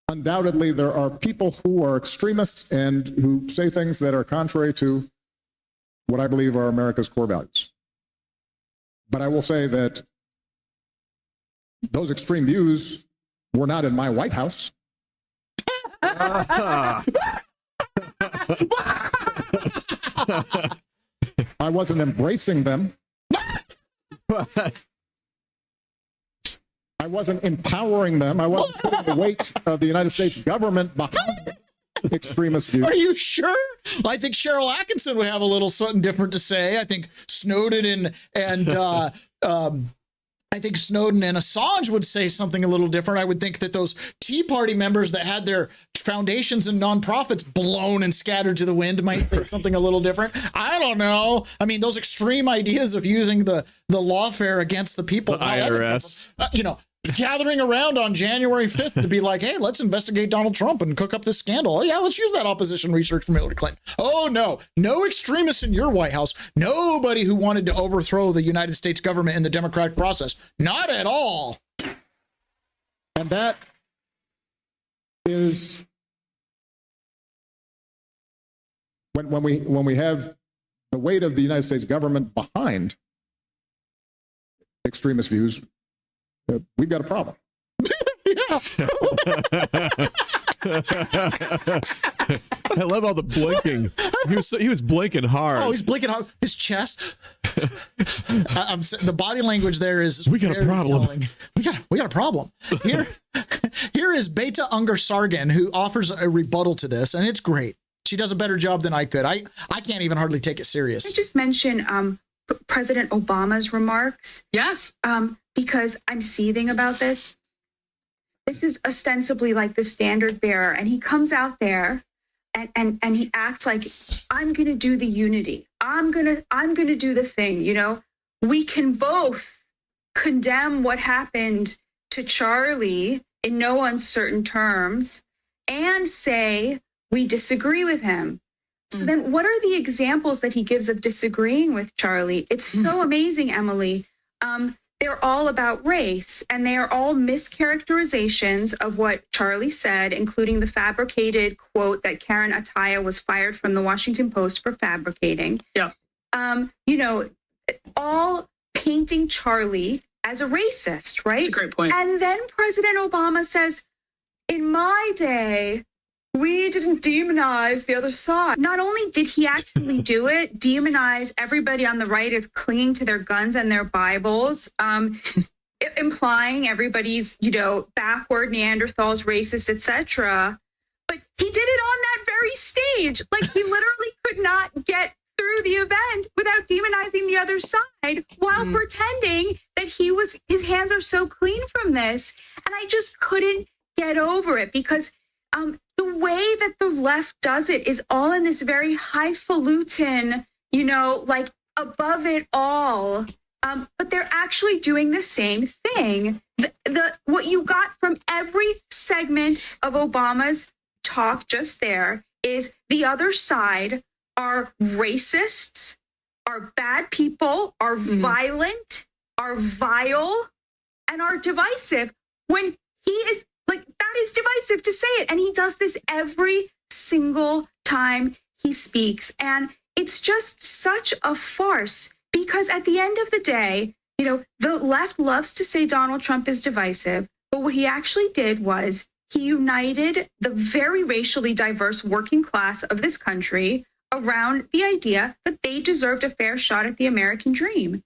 undoubtedly, there are people who are extremists and who say things that are contrary to what I believe are America's core values. But I will say that those extreme views were not in my White House. I wasn't embracing them. I wasn't empowering them. I wasn't putting the weight of the United States government behind extremist views. Are you sure? I think Cheryl Atkinson would have a little something different to say. I think Snowden and I think Snowden and Assange would say something a little different. I would think that those Tea Party members that had their foundations and nonprofits blown and scattered to the wind might say something a little different. I don't know. I mean, those extreme ideas of using the lawfare against the people. The IRS. Gathering around on January 5th to be like, hey, let's investigate Donald Trump and cook up this scandal. Oh, yeah, let's use that opposition research from Hillary Clinton. Oh, no extremists in your White House. Nobody who wanted to overthrow the United States government in the democratic process. Not at all. And that is when we have the weight of the United States government behind extremist views, we've got a problem. I love all the blinking. He was blinking hard. Oh, he's blinking hard. His chest. The body language there is. We got a problem. We got a problem. Here is Beta Unger Sargon, who offers a rebuttal to this, and it's great. She does a better job than I could. I can't even hardly take it serious. I just mention President Obama's remarks. Yes. Because I'm seething about this. This is ostensibly like the standard bearer, and he comes out there and he acts like, I'm gonna do the unity. I'm gonna do the thing. We can both condemn what happened to Charlie in no uncertain terms and say we disagree with him. So then what are the examples that he gives of disagreeing with Charlie? It's so amazing, Emily. They're all about race, and they are all mischaracterizations of what Charlie said, including the fabricated quote that Karen Ataya was fired from the Washington Post for fabricating. Yeah. All painting Charlie as a racist, right? That's a great point. And then President Obama says, in my day, we didn't demonize the other side. Not only did he actually do it, demonize everybody on the right as clinging to their guns and their Bibles, implying everybody's, backward, Neanderthals, racist, etc. But he did it on that very stage. Like, he literally could not get through the event without demonizing the other side while pretending that his hands are so clean from this. And I just couldn't get over it because the way that the left does it is all in this very highfalutin, like above it all. But they're actually doing the same thing. What you got from every segment of Obama's talk just there is the other side are racists, are bad people, are violent, are vile, and are divisive. When he is that is divisive to say it. And he does this every single time he speaks. And it's just such a farce because at the end of the day, the left loves to say Donald Trump is divisive. But what he actually did was he united the very racially diverse working class of this country around the idea that they deserved a fair shot at the American dream.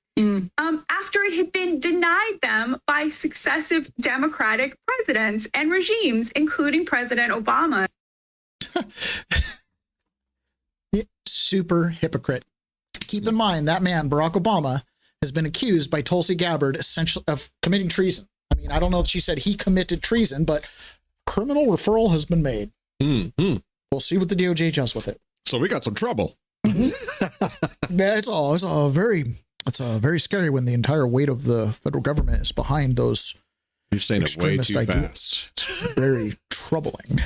After it had been denied them by successive Democratic presidents and regimes, including President Obama. Super hypocrite. Keep in mind that man, Barack Obama, has been accused by Tulsi Gabbard essentially of committing treason. I mean, I don't know if she said he committed treason, but criminal referral has been made. We'll see what the DOJ does with it. So we got some trouble. Yeah, it's very scary when the entire weight of the federal government is behind those. You're saying it way too ideas. Fast. Very troubling.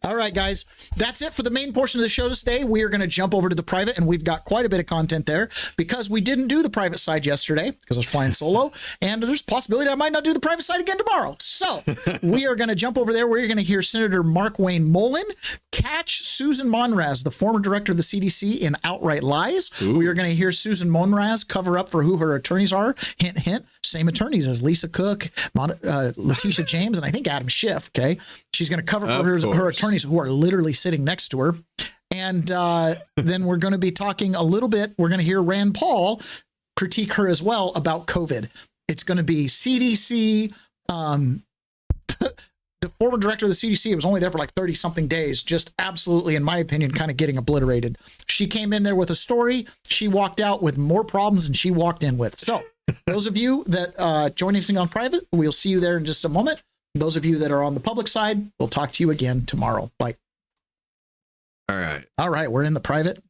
All right, guys, that's it for the main portion of the show today. We are going to jump over to the private, and we've got quite a bit of content there because we didn't do the private side yesterday because I was flying solo, and there's a possibility I might not do the private side again tomorrow. So we are going to jump over there. We're going to hear Senator Mark Wayne Mullen catch Susan Monraz, the former director of the CDC, in outright lies. Ooh. We are going to hear Susan Monraz cover up for who her attorneys are. Hint, hint. Same attorneys as Lisa Cook, Letitia James, and I think Adam Schiff. Okay. She's going to cover for her attorneys who are literally sitting next to her. And then we're going to be talking a little bit. We're going to hear Rand Paul critique her as well about COVID. It's going to be CDC. The former director of the CDC was only there for like 30 something days, just absolutely, in my opinion, kind of getting obliterated. She came in there with a story. She walked out with more problems than she walked in with. So those of you that join us on private, we'll see you there in just a moment. Those of you that are on the public side, we'll talk to you again tomorrow. Bye. All right. All right. We're in the private.